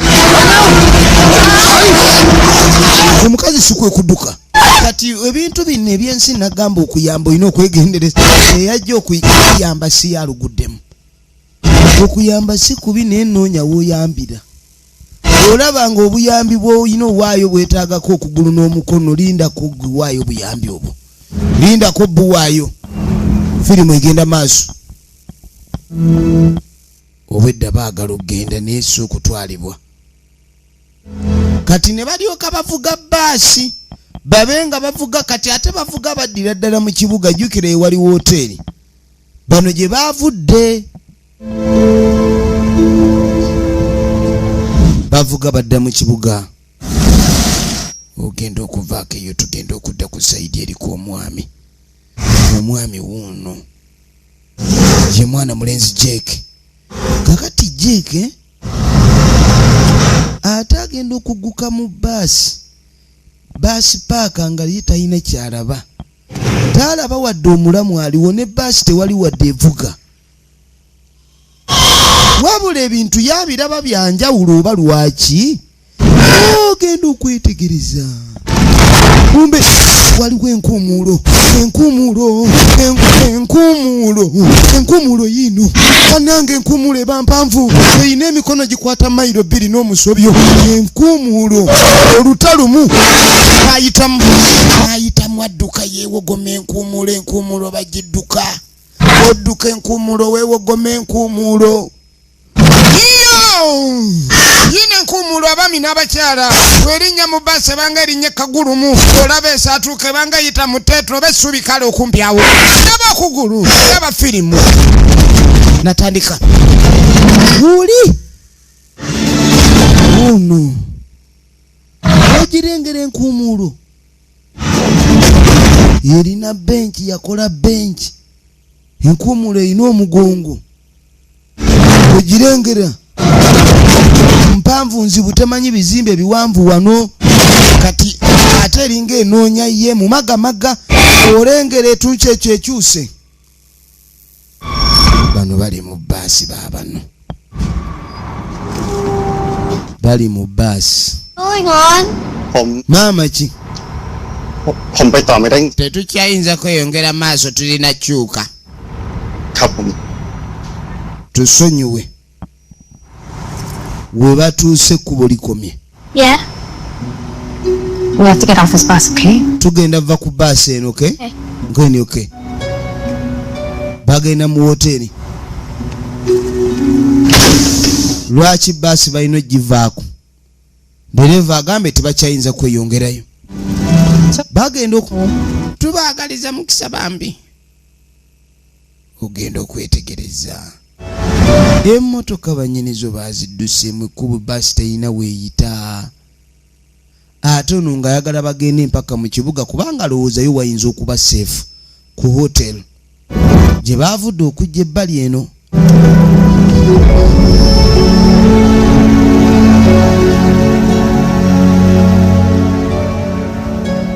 omukazi sikwe kudduka kati ebintu bino ebyensi nagamba okuyamba olina okwegendereza eyajja okuyamba si yaluguddemu okuyamba si kubi naye noonya w'oyambira olaba nga obuyambi bw'olina owaayo bwetaagako okugulu n'omukono lindako gwewaayo obuyambi obwo lindako buwaayo firimu egenda maaso obwedda baagala okgenda neesi okutwalibwa kati ne balyoka bavuga baasi babenga bavuga kati ate bavuga baddira ddala mu kibuga jjukira ewali wooteri bano gye baavudde bavuga badda mu kibuga ogenda okuvaako eyo tugenda okudda ku sayidi eriko omwami wuuno ye mwana mulenzi Jake kakati Jake ate agenda okugguka mu baasi paaka nga ye talina kyalaba talaba wadde omulamu aliwo ne baasi tewali wadde evuga wabula ebintu yabiraba byanjawulo oba lwaki ogenda okwetegereza kumbe waliwo enkuumuulo yino kanange enkuumuulo eba mpanvu eyina emikono gikwata mayiro 2 n'omusobyo enkuumuulo olutalumu ayitamu adduka yeewogoma enkuumuulo bagidduka odduka enkuumuulo weewogoma enkuumuulo yine enkuumuulo abaami n'abakyala werinnya mu baasi ebanga erinnya ekagulumu olaba esaatuuka ebanga yita mu teetro oba essubi kale okumpi awo ndaba okugulu ndaba firimu natandika uli uno ogirengera enkuumuulo yerina benki yakola benki enkuumuulo erina omugongo ogirengera mpanvu nzibu temanyi bizimbe biwanvu wano kati ate eringa enoonya ye mu magamaga olengera etunki ekyo ekyuse bano bali mu baasi baabano bali mu baasi maama ki tetukyayinza kweyongera maaso tulina kyuka tusonyiwe we batuuse ekkubo likomye Yeah. We have to get off this bus, okay? tugenda va ku baasi eno okay? Ngeni okay. Bagenda mu hoteri lwaki baasi balina ogivaako dereva agambe tebakyayinza kweyongerayo bagenda tubaagaliza mukisa bambi ogenda okwetegereza emmotoka bannyinizo baazidduseemu ekkubo baasi teyina weeyita ate ono ng'ayagala bagende mpaka mu kibuga kubanga alowoozayo wayinza okuba seefu ku hoteri gye baavudde okujja ebbali eno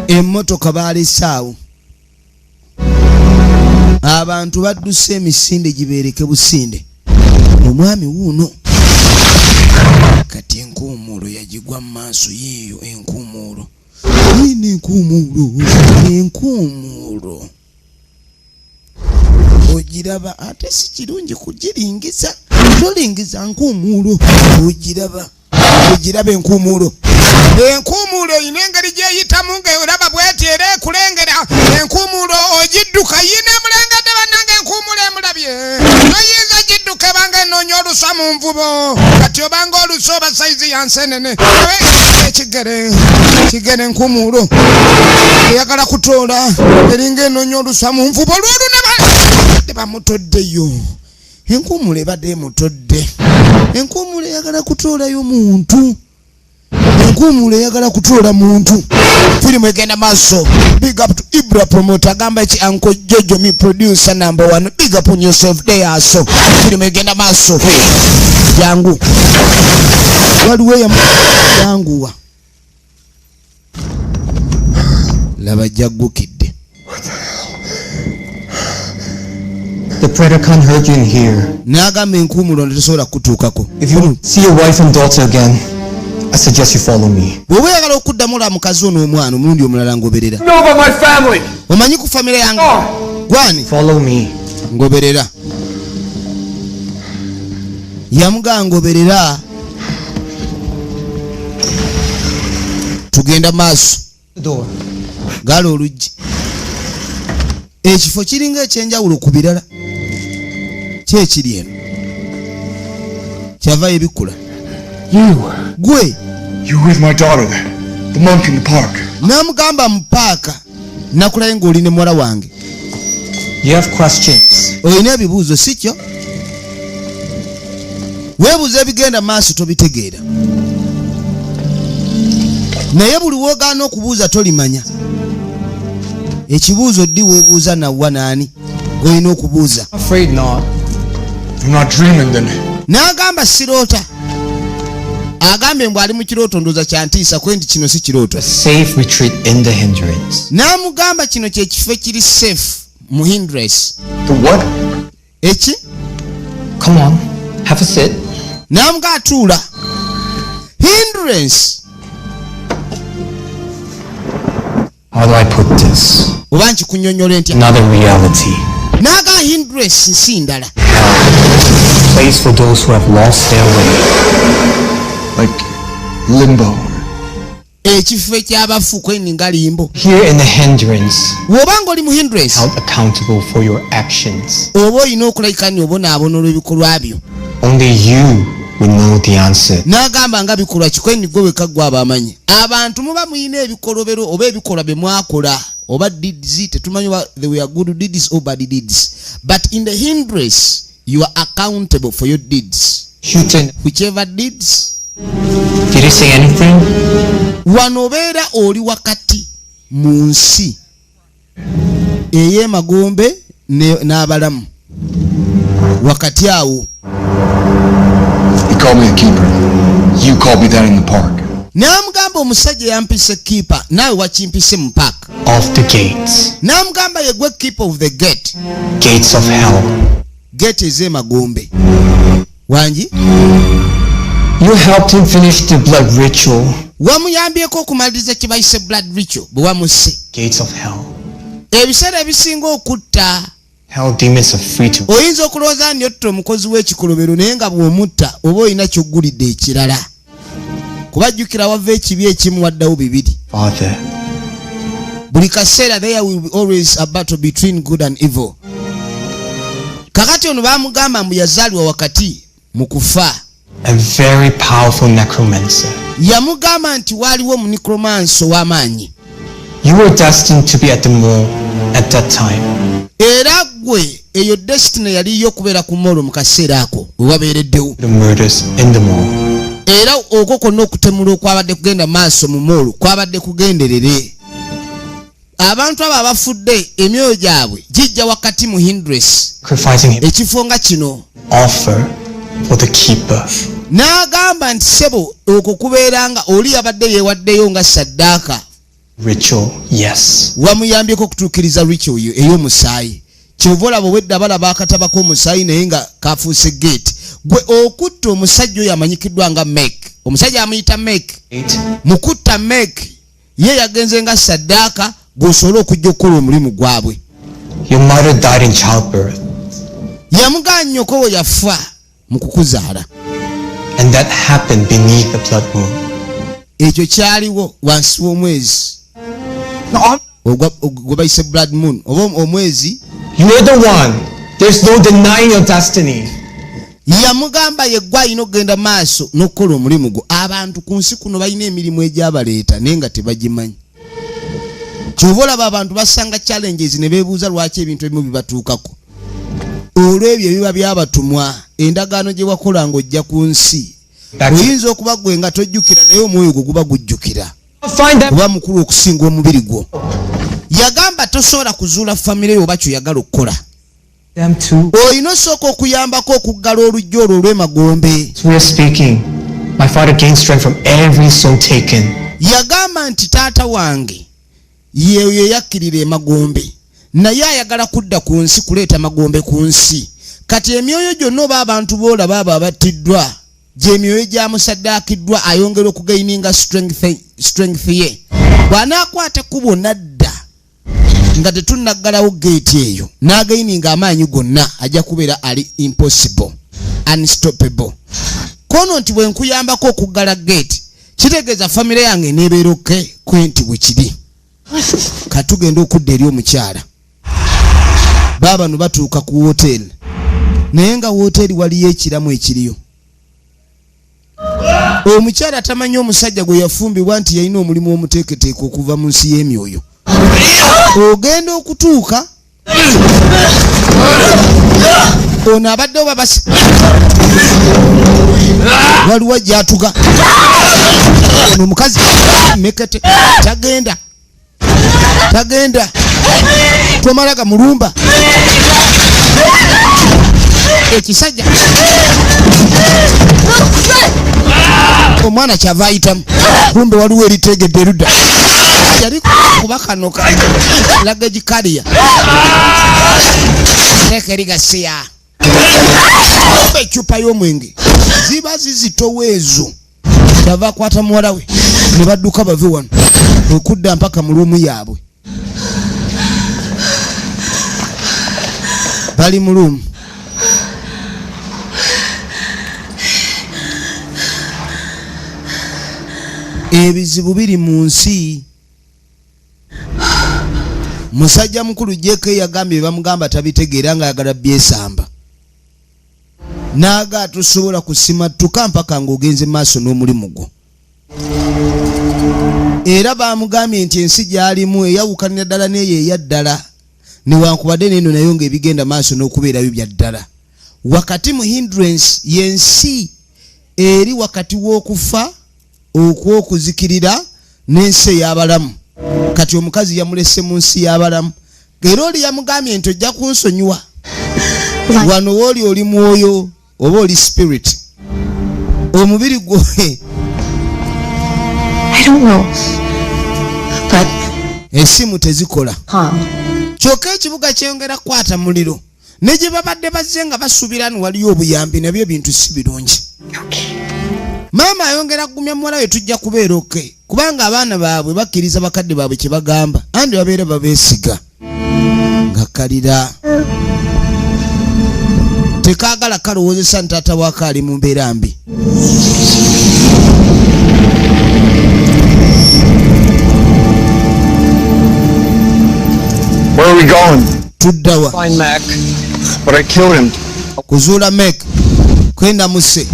emmotoka baalesaawo abantu badduse emisinde gibeereke businde omwami wuuno kati enkuumuulo yagigwa mu maaso yiiyo enkuumuulo yina enkuumuulo ogiraba ate si kirungi kugiringiza tolingiza nkuumuulo ogiraba enkuumuulo yina engeri gyeyitamu ng'eraba bweti era ekulengera enkuumuulo ogidduka yina emulengedde bannange enkuumuulo emulabye noyinza gidduka ebanga enoonya olusa mu nvubo kati obanga olusa oba sayizi yansenene kigere enkuumuulo eyagala kutoola eringa enoonya olusa mu nvubo olwolu ne bamutoddeyo enkuumuulo ebadde emutodde enkuumuulo eyagala kutoolayo muntu enkuumuulo eyagala kutoola muntu firimu egenda maaso big up to Ibra promoter agamba eki Uncle Jojo me producer number 1 big up on yourself there so firimu egenda maaso jangu waliwo yanguwa laba jaggukidde The predator can't hurt you in here. n'agamba enkuumuulo tesobola kutuukako If you want to see your wife and daughter again, I suggest you follow me. bw'oba oyagala okuddamu la mukazi ono omwana omulundi omulala ngoberera Know about my family. omanyi ku famire yange gwani Follow me. ngoberera yamugaa ngoberera tugenda maaso The door. gala oluggi ekifo kiringa ekyenjawulo ku birala kyekiri eno kyavayo ebikula You gwe with my daughter there. The monk in the park. N'amugamba mu paaka nakulaye ng'oli ne muwala wange. You have questions. Olina ebibuuzo si kyo? Weebuuza ebigenda maaso tobitegeera. Naye buli woogaana okubuuza tolimanya. Ekibuuzo ddi weebuuza nawwa naani gw'olina okubuuza? Afraid not. I'm not dreaming then. N'agamba siroota. Agambye mbw ali mu kirooto ndooza kyantiisa kwe nti kino si kirooto. A safe retreat in the hindrance. N'amugamba kino kye kifo ekiri safe mu hindrance. The what? Eki? Come on, have a sit. N'amuga atuula. Hindrance. How do I put this? Oba nkikunnyonnyola ntya? Another reality. N'aga hindrance nsi ndala. Place for those who have lost their way. Like limbo. Ekifo eky'abafu kweninga limbo. Here in the hindrance, Bw'obanga oli mu hindrance, held accountable for your actions. oba olina okulayikani obonaabona olw'ebikolwa byo. Only you will know the answer. N'agamba nga bikolwa kikweni gwe wekka gwe abamanyi. Abantu muba muyina ebikolobero oba ebikolwa bye mwakola oba deeds tetumanyi oba they were good deeds or bad deeds. But in the hindrance, you are accountable for your deeds. Shooting. Whichever deeds. Did he say anything? Wano obeera oli wakati mu nsi ey'emagombe n'abalamu. Wakati awo. He called me a keeper. You called me that in the park. N'amugamba omusajja yampise keeper naawe wakimpise mu park. Of the gates. N'amugamba ye gwe keeper of the gate. Gates of hell. Gate ez'emagombe. Wangi? You helped him finish the blood ritual. Wamuyambyeko okumaliriza kye bayise blood ritual bwe wamusse. Gates of hell. Ebiseera ebisinga okutta. Hell demons are free to. Oyinza okulowooza nti otta omukozi w'ekikolobero naye nga bw'omutta oba olina ky'oggulidde ekirala. Kubajjukira wava ekibi ekimu waddawo bibiri. Father. Buli kaseera there will be always a battle between good and evil. Kakati ono baamugamba mbu yazaalibwa wakati mu kufa. A very powerful necromancer. Yamugamba nti waaliwo omunicromancer ow'amaanyi. You were destined to be at the mall at that time. Era gwe eyo destiny yaliyo okubeera ku mall mu kaseera ako we wabeereddewo. The murders in the mall. Era okwo kwonna okutemula okwabadde kugenda maaso mu mall kwabadde kugenderere. Abantu abo abafudde emyoyo gyabwe gijja wakati mu hindrance. Sacrificing him. Ekifo nga kino. Offer for the keeper. N'agamba nti sebo okwo kubeera nga oli yabadde yeewaddeyo nga saddaaka. Ritual, yes. Wamuyambyeko okutuukiriza ritual ey'omusaayi. Kyova olaba obwedda balaba akataba k'omusaayi naye nga kafuuse gate. Gwe okutta omusajja oyo amanyikiddwa nga Mek. Omusajja amuyita Mek. Mu kutta Mek ye yagenze nga saddaaka gw'osobole okujja okukola omulimu gwabwe. Your mother died in childbirth. Yamugaa nnyoko we yafa mu kukuzaala. And that happened beneath the blood moon. Ekyo kyaliwo wansi w'omwezi. Gwe bayise blood moon oba omwezi. You're the one. There's no denying your destiny. Yamugamba ye gwe alina okugenda maaso n'okukola omulimu gwo. Abantu ku nsi kuno balina emirimu egyabaleeta naye nga tebagimanyi. Kyova olaba abantu basanga challenges ne beebuuza lwaki ebintu ebimu bibatuukako. Olw'ebyo biba byabatumwa endagaano gye wakola ng'ojja ku nsi. Oyinza okuba gwe nga tojjukira naye omwoyo gwo guba gujjukira. Kuba mukulu okusinga omubiri gwo. Yagamba tosobola kuzuula famire yo oba kyoyagala okukola. Olina osooka okuyambako okuggala olujja olwo olw'emagombe. We are speaking. My father gained strength from every soul taken. Yagamba nti taata wange ye yakkirira emagombe. Naye ayagala kudda ku nsi kuleeta magombe ku nsi. Kati emyoyo gyonna oba abantu boolaba abo abattiddwa gy'emyoyo gyamusaddaakiddwa ayongera okugaininga strength ye. Bw'anaakwata ekkubo nadda nga tetunnaggalawo geeti eyo n'againinga amaanyi gonna ajja kubeera ali impossible, unstoppable. Kono nti bwe nkuyambako okuggala geeti kitegeeza famire yange neebeera oke kwenti bwe kiri. Katugenda okudda eri omukyala. Baabano batuuka ku woteeri naye nga woteeri waliyo ekiramu ekiriyo. omukyala tamanyi omusajja gwe yafumbibwa nti yalina omulimu omuteeketeeke okuva mu nsi y'emyoyo. Ogenda okutuuka ono abadde oba basi waliwo gyatuga ono omukazi mekete tagenda tomalaga mulumba ekisajja omwana kyava ayitamu kumbe waliwo eritegedde erudda yali kubakanoka laga gikaliya leka erigasiya ecupa y'omwenge ziba zizitowo ezo kyava akwata muwala we ne badduka bave wano okudda mpaka mu luumu yaabwe bali mu luumu ebizibu biri mu nsi. Musajja mukulu JK yagambye bamugamba tabitegeera nga ayagala byesamba naaga atusobola kusimattuka mpaka ng'ogenze maaso n'omulimu gwo. Era bamugambye nti ensi gy'alimu eyawukanira ddala n'eyo eyaddala newankubadde n'eno nayo ng'ebigenda maaso n'okubeerayo bya ddala. Wakati mu hindrance y'ensi eri wakati w'okufa okw'okuzikirira n'ensi ey'abalamu. Kati omukazi yamulese mu nsi y'abalamu. Era oli yamugambye nti ojja kunsonyiwa wano wooli oli mwoyo oba oli spirit omubiri gwo. I don't know. But esimu tezikola. Kyokka ekibuga kyeyongera kukwata muliro ne gye babadde bazze nga basuubira ni waliyo obuyambi nabyo ebintu si birungi. Maama ayongera kugumya muwala we tujja kubeera oke kubanga abaana baabwe bakkiriza bakadde baabwe kye bagamba andi babeera babeesiga nga kalira tekaagala kalowoozesa nti taata waako ali mu mbeera mbi. Where are we going? Tuddawa Find Mac. But I killed him. kuzuula Mek kwenda muse.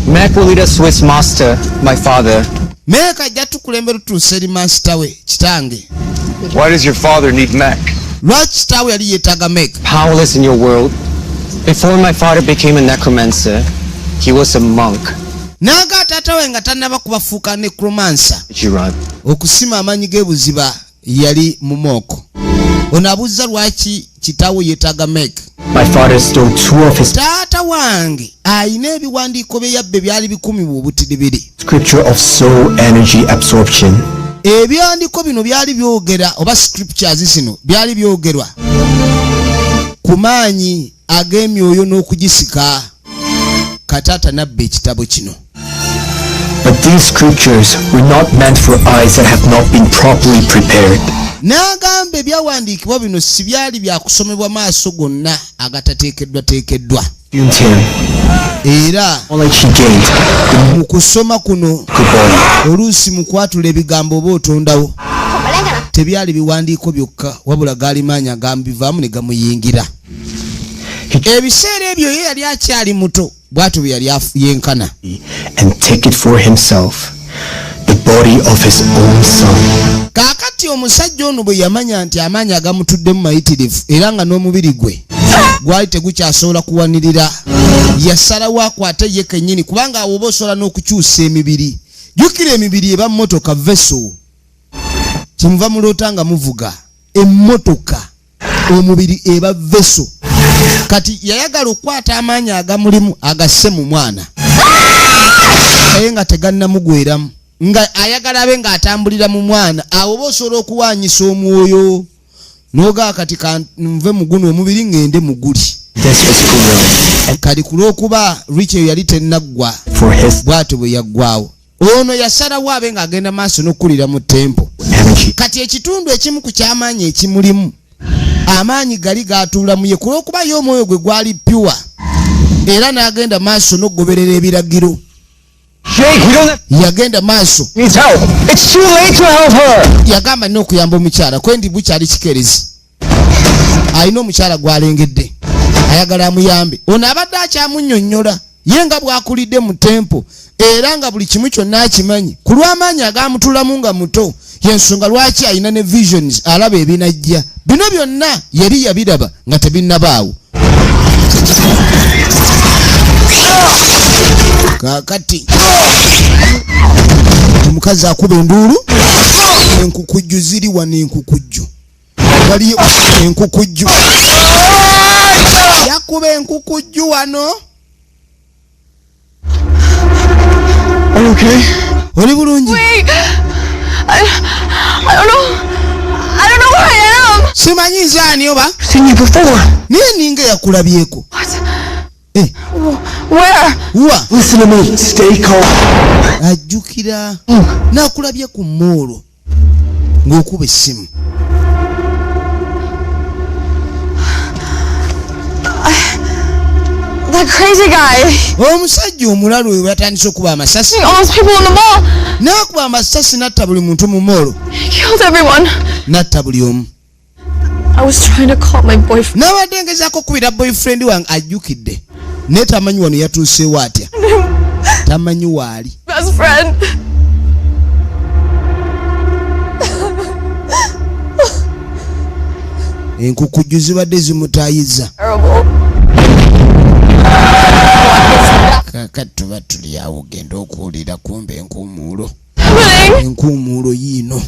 Mac will lead us to his master, my father. Mek ajja tukulembera tutuuse eri maasita we kitange. Why does your father need Mac? Lwaki kitaawe yali yeetaaga Mek? Powerless in your world. Before my father became a necromancer, he was a monk. Naaga taata we nga tannaba kubafuuka necromancer. Jiran. Okusima amaanyi g'ebuziba yali mu mooko. Ono abuzza lwaki kitaawe yeetaaga Mek. My father stole 2 of his Taata wange ayina ebiwandiiko bye yabbe byali 10 bubutidibiri. scripture of soul energy absorption. Ebyandiko bino byali byogera oba scriptures zino byali byogerwa ku maanyi ag'emyoyo n'okugisika. Kataata nabba ekitabo kino. But these scriptures were not meant for eyes that have not been properly prepared. N'agamba ebyawandiikibwa bino si byali byakusomebwa maaso gonna agatateekeddwa. Era Knowledge he gained mu kusoma kuno good body. oluusi mu kwatula ebigambo oba otondawo tebyali biwandiiko byokka wabula gaali maanyi agambivaamu ne gamuyingira. Ebiseera ebyo ye yali akyali muto bw'atyo bwe yali yenkana. And take it for himself, the body of his own son. Kaakati omusajja ono bwe yamanya nti amaanyi agamutuddemu mayitirivu era nga n'omubiri gwe gwali tegukyasobola kuwanirira, yasalawo akwate ye kennyini kubanga awo oba osobola n'okukyusa emibiri. Jjukira emibiri eba mmotoka veso kyemuva muloota nga muvuga emmotoka, omubiri eba veso. Kati yayagala okukwata amaanyi agamulimu agasse mu mwana naye nga tegannamugweramu nga ayagala abe ng'atambulira mu mwana. Awo oba osobola okuwaanyisa omwoyo n'ogaa kati nve mu guno omubiri ngende mu guli. Kali ku lw'okuba Rachel yali tennaggwa bw'atyo bwe yaggwawo, ono yasalawo abe ng'agenda maaso n'okkulira mu tempo. Kati ekitundu ekimu ku ky'amaanyi ekimulimu amaanyi gali gatuula mu ye ku lw'okuba ye omwoyo gwe gwali pyuwa era n'agenda maaso n'okugoberera ebiragiro. Jake, we don't have Yagenda maaso needs help. It's too late to help her. yagamba nnyo okuyamba omukyala kwendi bukyali kikerezi. Alina omukyala gw'alengedde ayagala amuyambe. Ono abadde akyamunnyonnyola ye nga bw'akulidde mu tempo era nga buli kimu kyonna akimanyi ku lw'amaanyi agamutulamu nga muto yensonga lwaki alina ne visions alaba ebinajja bino byonna yali yabiraba nga tebinnabaawo kaakati omukazi akuba enduulu enkukujju ziri wano enkukujju waliyo enkukujju yakuba enkukujju wano Okay. oli bulungi I don't know where I am. simanyi nze ani oba Seen you before. naye ninga yakulabyeko Where? wa Listen to me. Stay calm. ajjukira nakulabye ku moolo ng'okuba essimu That crazy guy. omusajja omulalu oyo yatandise okuba amasasi All those people in the mall. n'akuba amasasi n'atta buli muntu mu moolo He killed everyone. n'atta buli omu I was trying to call my boyfriend. n'abadde ngezaako okubira boyfriend wange ajjukidde naye tamanyi wano yatuuseewo atya tamanyi waali Best friend. enkukujju zibadde zimutaayiza Terrible. kakati tuba tuli awo genda okuwulira kumbe enkuumuulo Happening. enkuumuulo yiino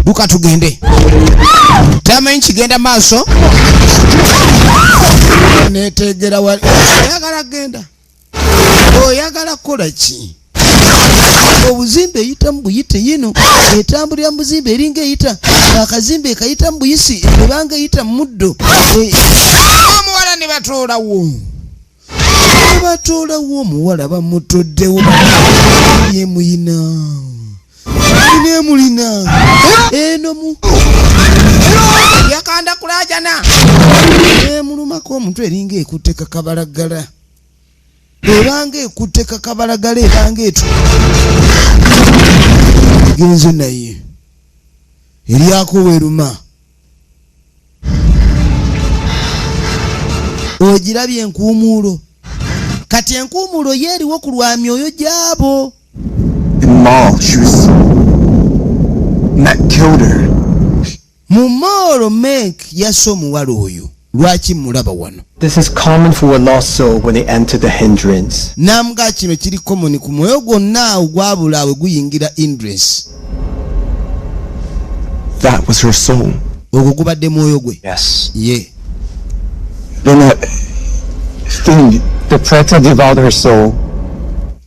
duka tugende tamanyi kigenda maaso netegera wali oyagala genda oyagala kukola ki obuzimbe eyitamu buyite yino etambulira mu buzimbe eringa eyita akazimbe kayitamu buyisi ebanga eyita mu muddo omuwala ne batoolawo omuwala bamutoddewo yemuyina nemulina enomu yakanda kulajana emulumako omutwe eringa ekutte kakabalagala ebanga ekutte kakabalagala ebanga etu genze naye eryako weruma ogirabye enkuumuulo kati enkuumuulo yeeriwo ku lwa myoyo gyabo In mall, she was. Matt killed her. mu moolo mek yasse omuwala oyo lwaki mulaba wano This is common for a lost soul when they enter the hindrance. namuga kino kiri komoni ku mwoyo gwonna ogwabula awe guyingira hindrance That was her soul. ogwo gubadde mwoyo gwe Yes. ye Then that thing. The predator devoured her soul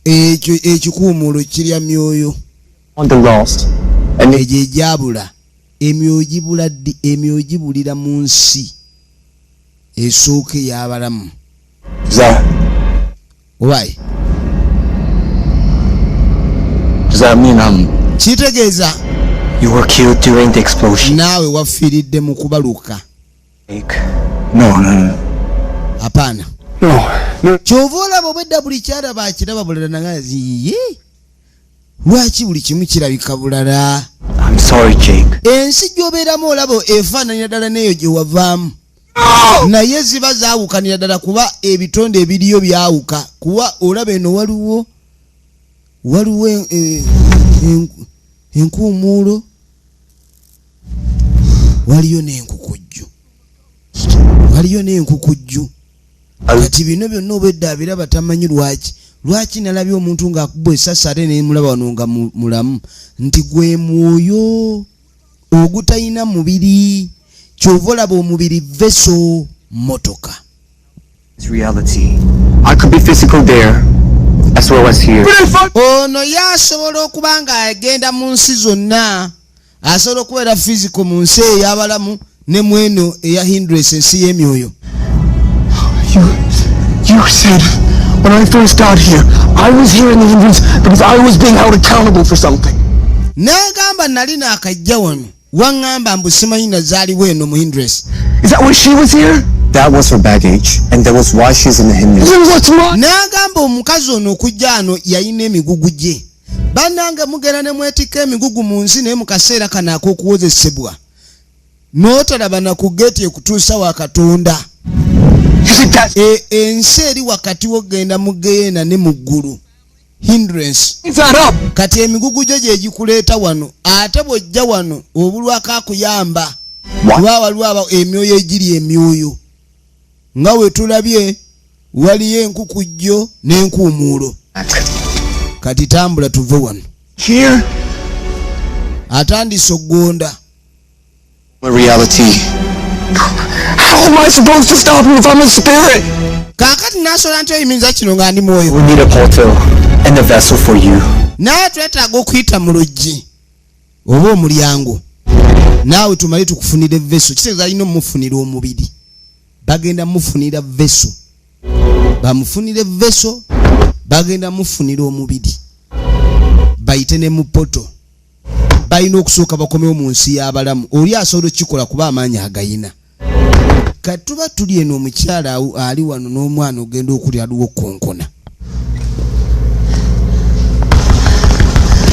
ekyo ekikuumuulo kirya myoyo on the lost. And egyo egyabula emyoyo gibulira mu nsi esooka ey'abalamu obaye Does that mean kitegeeza you were killed during the explosion. naawe wafiiridde mu kubaluka Jake. No. apaana No. kyova olaba obwedda buli kyalaba akiraba bulala nagaziye lwaki buli kimu kirabika bulala I'm sorry, Jake. ensi gy'obeeramu olaba efaananira ddala n'eyo gye wavaamu naye ziba zaawukanira ddala kuba ebitonde ebiriyo byawuka kuba olaba eno waliwo enkuumuulo waliyo n'enkukujju kati bino byonna obwedda abiraba tamanyi lwaki nalabye omuntu ng'akubwa essasi ate nemulaba wano nga mulamu nti gwe mwoyo ogutalina mubiri kyova olaba omubiri veso motoka It's reality. I could be physical there as well as here. ono yasobola okuba nga agenda mu nsi zonna asobola okubeera physical mu nsi ey'abalamu ne mweno eya hindrance ensi y'emyoyo You said when I first got here, I was here in the hindrance because I was being held accountable for something. n'agamba nali naakajja wano waŋŋamba mbu simanyi nazaaliwo eno mu hindrance Is that why she was here? That was her baggage, and that was why she's in the hindrance. Then what's mine? n'agamba omukazi ono okujja ano yalina emigugu gye bannange mugenda ne mwetikka emigugu mu nsi naye mu kaseera kano ak'okuwozesebwa n'otalaba na ku geeti ekutuusa wa Katonda You see that? Ensi eri wakati wogenda mu Geena ne mu ggulu. Hindrance. Is that up? Kati emigugu gyo gye gikuleeta wano ate bw'ojja wano obulwako akuyamba lwaba emyoyo egiri emyoyo nga we tulabye waliyo enkukujjo n'enkuumuulo. Kati tambula tuve wano. Here? Atandise oggonda. Reality. How am I supposed to stop him if I'm a spirit? Kaakati n'asobola nti oyimiriza kino nga ndi mwoyo. We need a portal and a vessel for you. Naye twetaaga okuyita mu luggi oba omulyango. Naawe tumale tukufunira evveso. Kitegeeza alina omufunira omubiri. Bagenda mufunira vveso. Bamufunira evveso. Bagenda mufunira omubiri. Bayite ne mu poto. Balina okusooka bakomewo mu nsi y'abalamu. Oli asobola okukikola kuba amaanyi agayina. Kati tuba tuli eno omukyala ali wano n'omwana ogenda okulya aliwo konkona.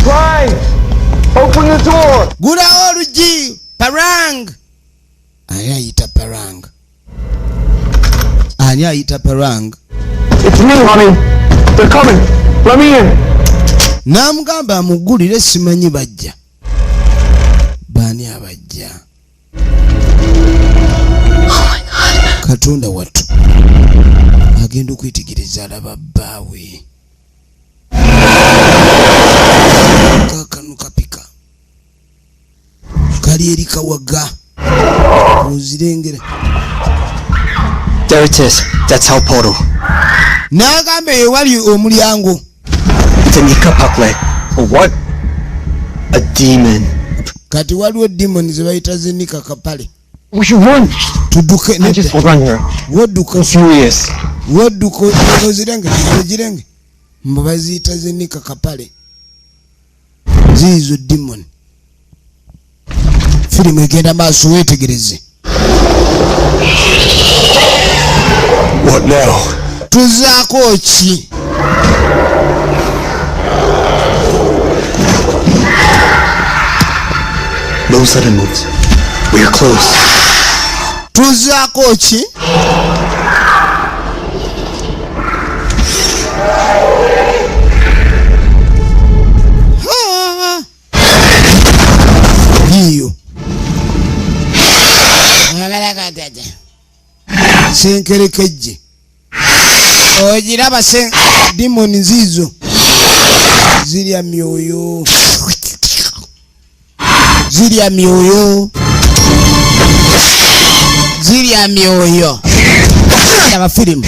Brian! Open the door! Gulawo oluggi! Parang! Ani ayita Parang? Ani ayita Parang? It's me, honey. They're coming. Let me in. N'amugamba amugulire simanyi bajja. Baani abajja? Katonda wattu agenda okwetegereza alaba bbaawe. Kakano kapika kali eri kawaga ozirengere. There it is. That's our portal. N'agamba ewali omulyango. Tanika Pakle. What? A demon. Kati waliwo demoni ze bayita Zenika Kapale. We should run. Tudduke I just will run here. wodduka I'm furious. wodduka ozirenge mbo baziyita Zenika Kapale. Ziizo demon. Firimu egenda maaso weetegereze. What now? Tuzaako ki? No sudden moves. We are close. Tuzaako ki? Hiyo. Senkerekejje. Ogiraba demoni nzizo. Zirya myoyo. Zirya myoyo. Zirya myoyo. Ndaba firimu.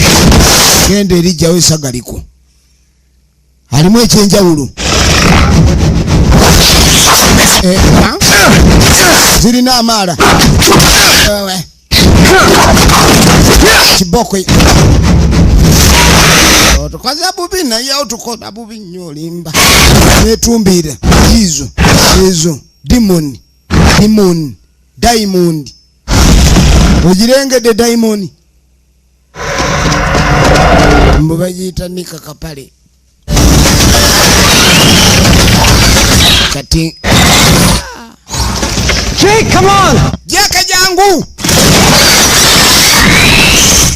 Genda erijjawo esagaliko. Halimu ekyenjawulo. Zirina amaala. Kiboko. Otukoze bubi naye otukola bubi nnyo olimba. Netumbira. Izo. Demon. Diamond. Ogirengedde diamond. Mbo bagiyita Nika Kapale. Kati. Jake, come on! Jaka jangu!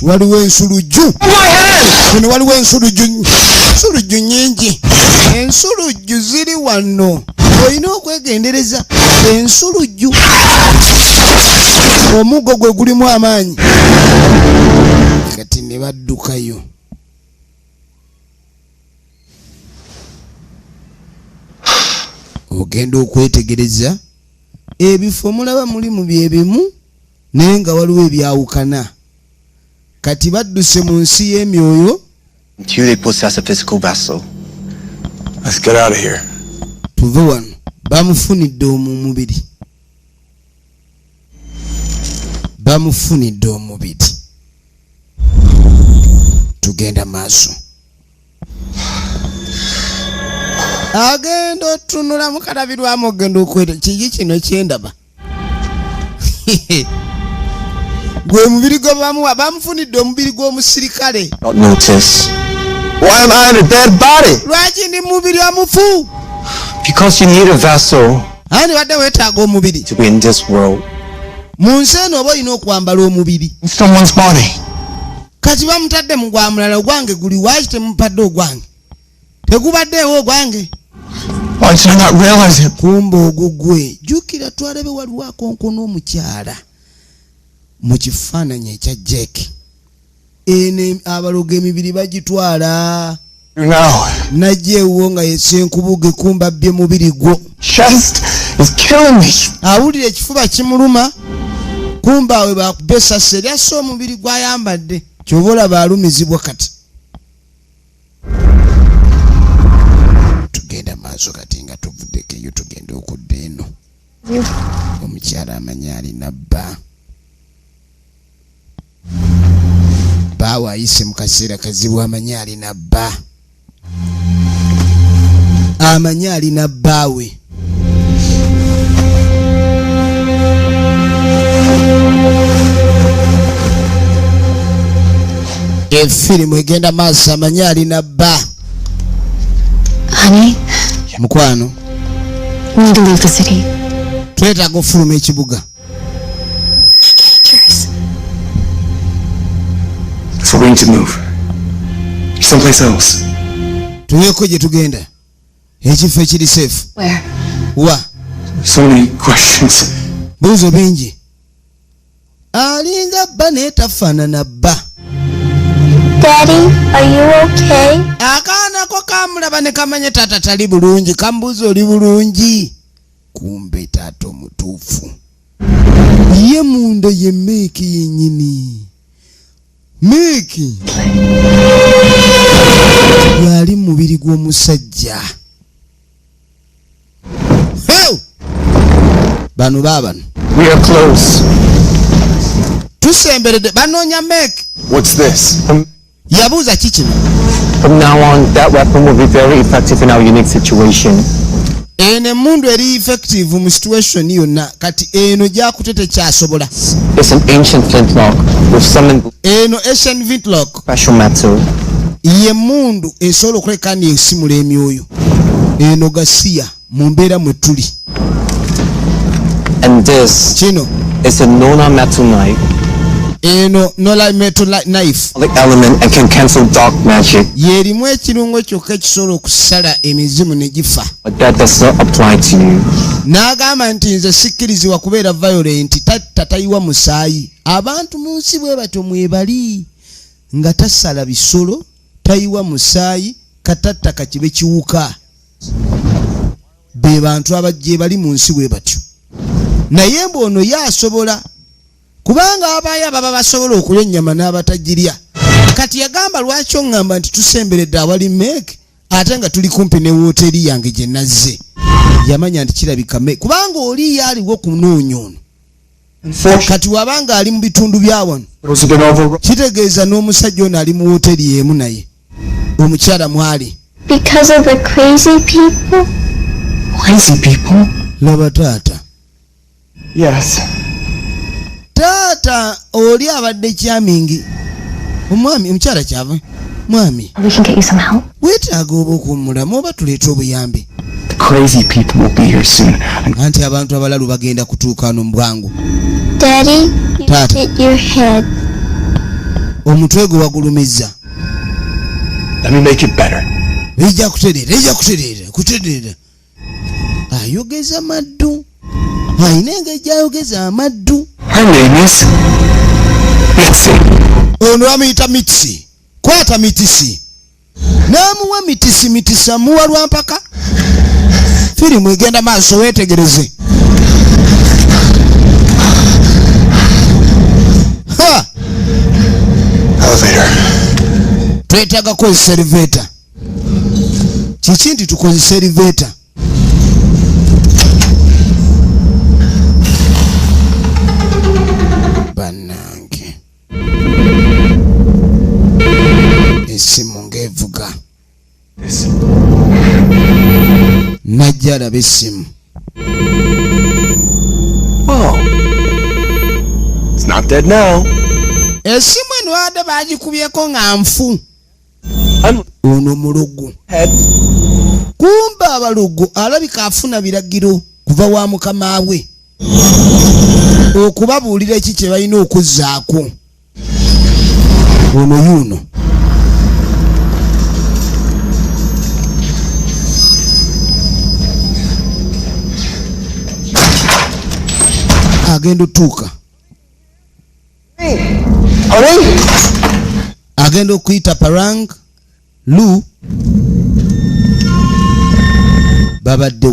Waliwo ensuluju. Kuno waliwo ensuluju nyingi. Ensuluju ziri wano. Olina okwegendereza ensuluju. Omuggo gwe gulimu amaanyi. Kati ne baddukayo. Ogenda okwetegereza ebifo mulaba mulimu bye bimu naye nga waliwo ebyawukana. Kati badduse mu nsi y'emyoyo. Until they possess a physical vessel. Let's get out of here. Tuve wano. Bamufunidde omubiri. Tugenda maaso. Agenda otunula mukalabirwamu ogenda okweta kiki kino kyendaba. Gwe mubiri gwe bamufunidde omubiri gw'omusirikale. Not notice. Why am I in a dead body? Lwaki ndi mubiri omufu? Because you need a vessel Ani wadde weetaaga omubiri. to be in this world. Mu nsi eno oba olina okwambala omubiri. In someone's body. kati bamutadde mu gwa mulala ogwange guli lwaki temupadde ogwange tegubaddeewo ogwange Why did I not realize it? kumba ogugwe jjukira twalabe waliwo akonkono omukyala mu kifaananyi ekya Jake ene abaloga emibiri bagitwala Now, najjeewo nga yesenkubuge kumba bye mubiri gwo chest is killing me. awulira ekifuba kimuluma kumba awe bakubbe essasi eryassa omubiri gwayambadde kyoba olaba alumizibwa kati tugenda maaso kati nga tuvuddeko eyo tugenda okudda eno omukyala amanyi alina bba baawe ayise mu kaseera kazibu amanyi alina bba amanyi alina bbaawe efirimu egenda maaso amanyi alina bba Honey, mukwano we need to leave the city. twetaaga ofuluma ekibuga Cheers. So we need to move. Someplace else. tuweeko gye tugenda ekifo ekiri seefu Where? wa So many questions. buuzo bingi alinga bba naye tafaanana bba Daddy, are you okay? akaanako kamulaba ne kamanye taata tali bulungi kambuuza oli bulungi kumbe taata omutuufu ye munda ye meeki yennyini meeki yali mubiri gw'omusajja bano baabano We are close. tusemberedde banoonya meeki What's this? yabuuza ki kino From now on, that weapon will be very effective in our unique situation. eno emmundu eri effective mu situation yonna kati eno gyakutete kyasobola It's an ancient flintlock with some eno Asian Vintlock special metal. ye mundu esobola okuleka ni esimula emyoyo eno gasiya mu mbeera mwe tuli And this kino is a Nona metal knife, eno nola metal knife element, and can cancel dark magic. yeerimu ekirungo kyokka ekisobola okusala emizimu ne gifa But that does not apply to you. n'agamba nti nze sikkirizibwa kubeera violent tatayiwa musaayi abantu mu nsi bwe batyo mwebali nga tasala bisolo tayiwa musaayi katatta kakibe kiwuka be bantu abajje bali mu nsi bwe batyo naye mbono yasobola kubanga abaya baba basobola okulya ennyama n'abatagirya kati yagamba lwaki oŋŋamba nti tusemberedde awali meeki ate nga tuli kumpi ne wooteri yange gye nazze yamanya nti kirabika meeki kubanga oli yaaliwo kunoonya ono kati wabanga ali mu bitundu bya wano kitegeeza n'omusajja ono ali mu wooteri y'emu naye omukyala mwali Because of the crazy people? Crazy people? laba taata Yes. taata oli abadde kyamingi omwami omukyala kyava mwami We can get you some help. weetaaga oba okuwummulamu oba tuleeta obuyambi The crazy people will be here soon. anti abantu abalalu bagenda kutuuka wano mu bwangu Daddy, you Tata. hit your head. omutwe gwe wagulumizza Let me make it better. ejja kutereera ayogeza maddu ayina engeri gyayogeza amaddu Her name is Mitzi. ono bamuyita mitisi kwata mitisi n'amuwa mitisi amuwa lwampaka firimu egenda maaso weetegereze ha Elevator. twetaaga kozesa elevator kiki nti tukozesa elevator bannange essimu ng'evuga najja alaba essimu Oh. It's not dead now. essimu eno wadde baagikubyeko nga nfu I'm ono mulogo head. kumba abalogo alabika afuna biragiro kuva wa mukama we okubabuulira eki kye balina okuzzaako ono yuno agenda otuuka agenda okuyita Parang Lu babadde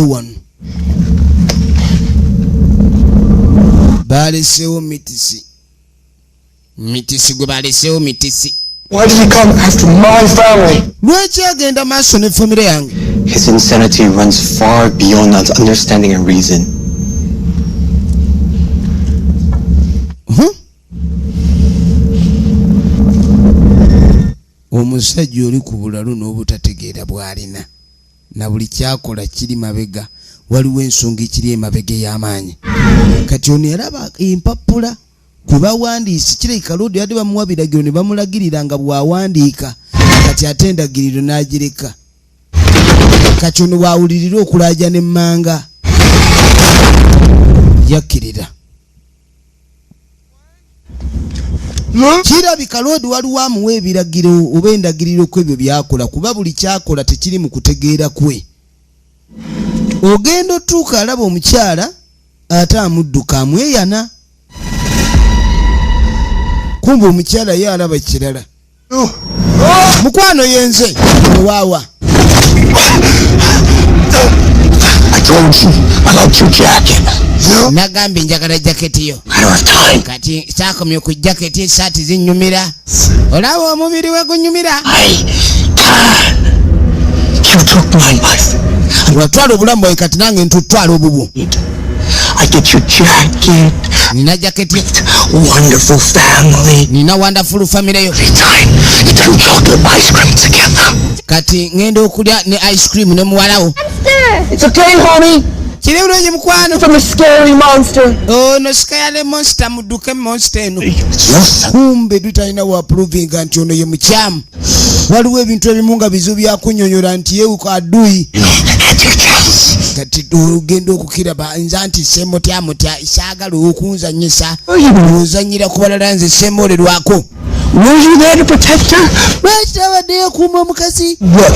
wano baleseewo mitisi gwe baleseewo mitisi. Why did he come after my family? Lwaki agenda maaso ne famire yange? His insanity runs far beyond understanding and reason. Omusajja oli ku bulalu n'obutategeera bw'alina na buli kyakola kiri mabega, waliwo ensonga ekiri emabega y'amaanyi. Kati ono yalaba empapula kwe bawandiise kireka Lodi yadde bamuwa biragiro ne bamulagirira nga bw'awandiika, kati ate endagiriro n'agireka. Kati ono bw'awulirira okulaaja n'emmanga yakkirira. Kirabika Lodi waliwo amuwa ebiragiro oba endagiriro ku ebyo byakola, kuba buli kyakola tekiri mu kutegeera kwe. Ogenda otuuka alaba omukyala ate amudduka amweyana, kumbe omukyala ye alaba kirala. Mukwano yenze owaawa. Nagambye njagala jaketi yo. Kati saakomye ku jaketi esaati zinnyumira. Olaba omubiri we gunyumira. Watwala obulamu bwawe kati nange ntutwala obubwo. I get your jacket. Nina jaketi. Wonderful family. Nina wonderful family yo. Every time you do chocolate ice cream together. Kati ngenda okulya ne ice cream ne muwalawo. It's okay, honey. Kiri bulungi mukwano. From a scary monster. Oh no, scary monster muduke monster eno. Kumbe tutalina wa proving nti ono ye mukyamu. Waliwo ebintu ebimu nga bizu byakunyonyola nti ye adui. Kati ogenda okukiraba nza nti semotya isaagala okunzanyisa ozanyira ku balala nze semoolerwako. Were you there to protect her? Lwaki tabaddeyo kuuma omukazi? What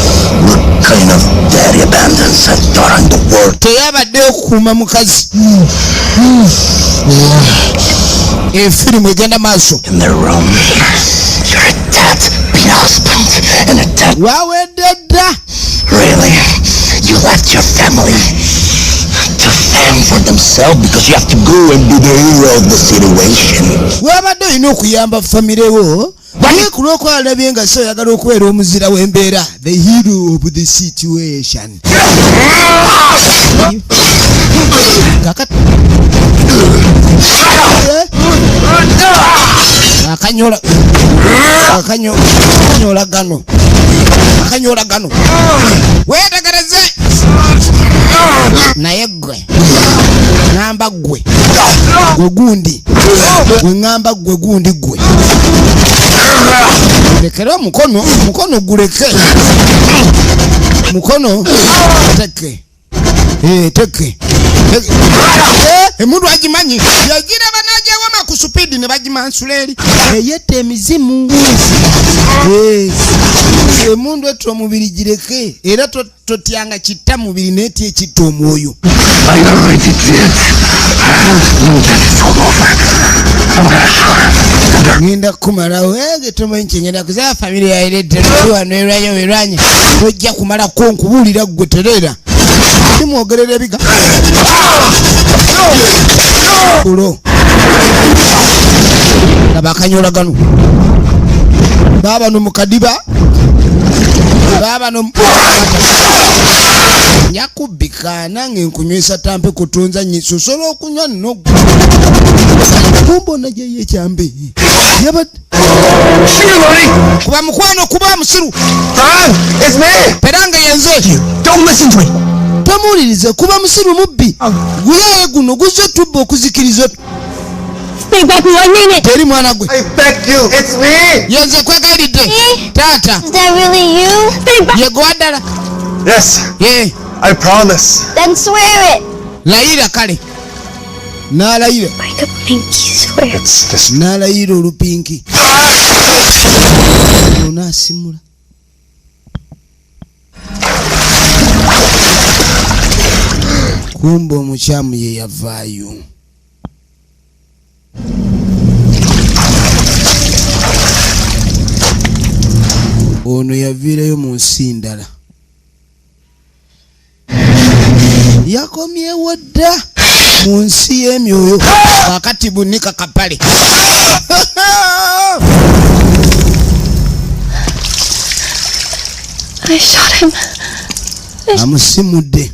kind of daddy abandons a daughter in the world? Teyabaddeyo kukuuma mukazi. Efirimu egenda maaso. In the room, you're a deadbeat husband and a dead... Wawedde dda. Really? You left your family to fend for themselves because you have to go and be the hero of the situation. Wabadde olina okuyamba famire wo naye ku lw'okuba alabye nga so oyagala okubeera omuzira w'embeera, the hero of the situation. Akanyola gano weetegereze. Naye gwe ngamba gwe gundi gwe ngamba gwe gundi gwe lekera mukono guleke mukono teke teke emundu agimanyi yagira banaje wama ku speed ne bagimansuleri eyete emizimu emundu etwa mubiri gireke era totyanga kitta mubiri neti ekitta omwoyo. I already did. That is all over. Ngenda kumalawo tomanyi kyengenda kuzaa family yairete wano erwanya ojja kumala ko nkubulira gwe terera timwogerera ebiga ulo abakanyola gano baba no mukadiba baba no nyakubika nange nkunywesa tampe kutunza nyiso solo okunywa no kumbo naje yekyambe yabat kuba mukwano kuba musiru It's me. peranga yenze. Don't listen to it. Tamulirize kuba musiru mubbi guyaye guno guzze tubba okuzikiriza. Stay back 1 minute. Teri mwana gwe I beg you. It's me. yenze kwegalidde tata Is that really you? Stay back. ye gwadala Yes. ye I promise. Then swear it. layira kale n'alayira Like a pinky swear. It's this. n'alayira olupinki n'asimula. Kumbe omukyamu ye yavaayo. Ono yaviirayo mu nsi ndala. Yakomyewo dda mu nsi y'emyoyo wakati bunika kapale. I shot him. Amusimudde.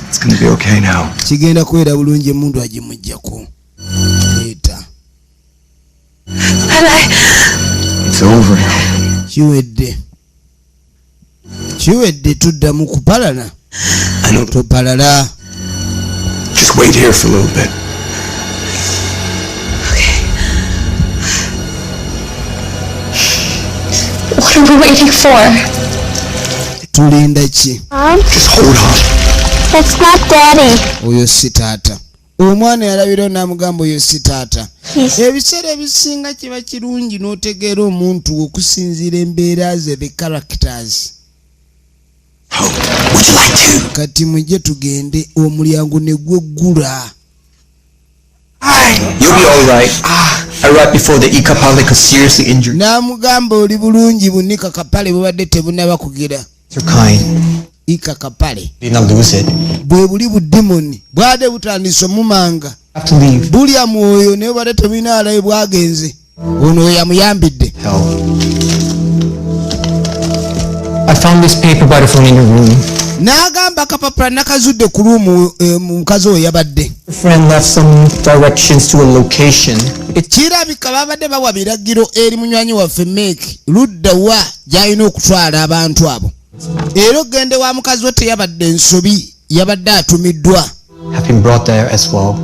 It's gonna be okay now. Kigenda kwera bulungi emundu agimuggyako. Leeta. It's over now. Kiwedde. Kiwedde tuddamu kupalana. I know. Topalala. Just wait here for a little bit. What are we waiting for? Tulinda ki? Mom, Just hold on. that's not Daddy. Oyo si taata. Omwana yalabira n'amugamba oyo si taata. Ebiseera ebisinga kiba kirungi n'otegeera omuntu okusinziira embeera ze, the characters. Oh, would you like to? Kati mujje tugende omulyango ne gweggula. You'll be alright. Right before the Ikapale got seriously injured. N'amugamba oli bulungi bunika kapale bubadde tebunaba kugira. You're kind. Ika kapale. Did not lose it. Bwe buli budimoni bwade butandise omumanga. Have to leave. Bulya mwoyo naye bwade tebulina alaye bwagenze. Ono yamuyambidde. Hell. I found this paper by the phone in your room. N'agamba akapapula nakazudde ku luumu mukazi oyo yabadde. Your friend left some directions to a location. Kirabika babadde bawa biragiro eri munywanyi waffe Meki ludda wa gy'alina okutwala abantu abo. Era ogende wa mukazi we teyabadde ensobi, yabadde atumiddwa. Have been brought there as well.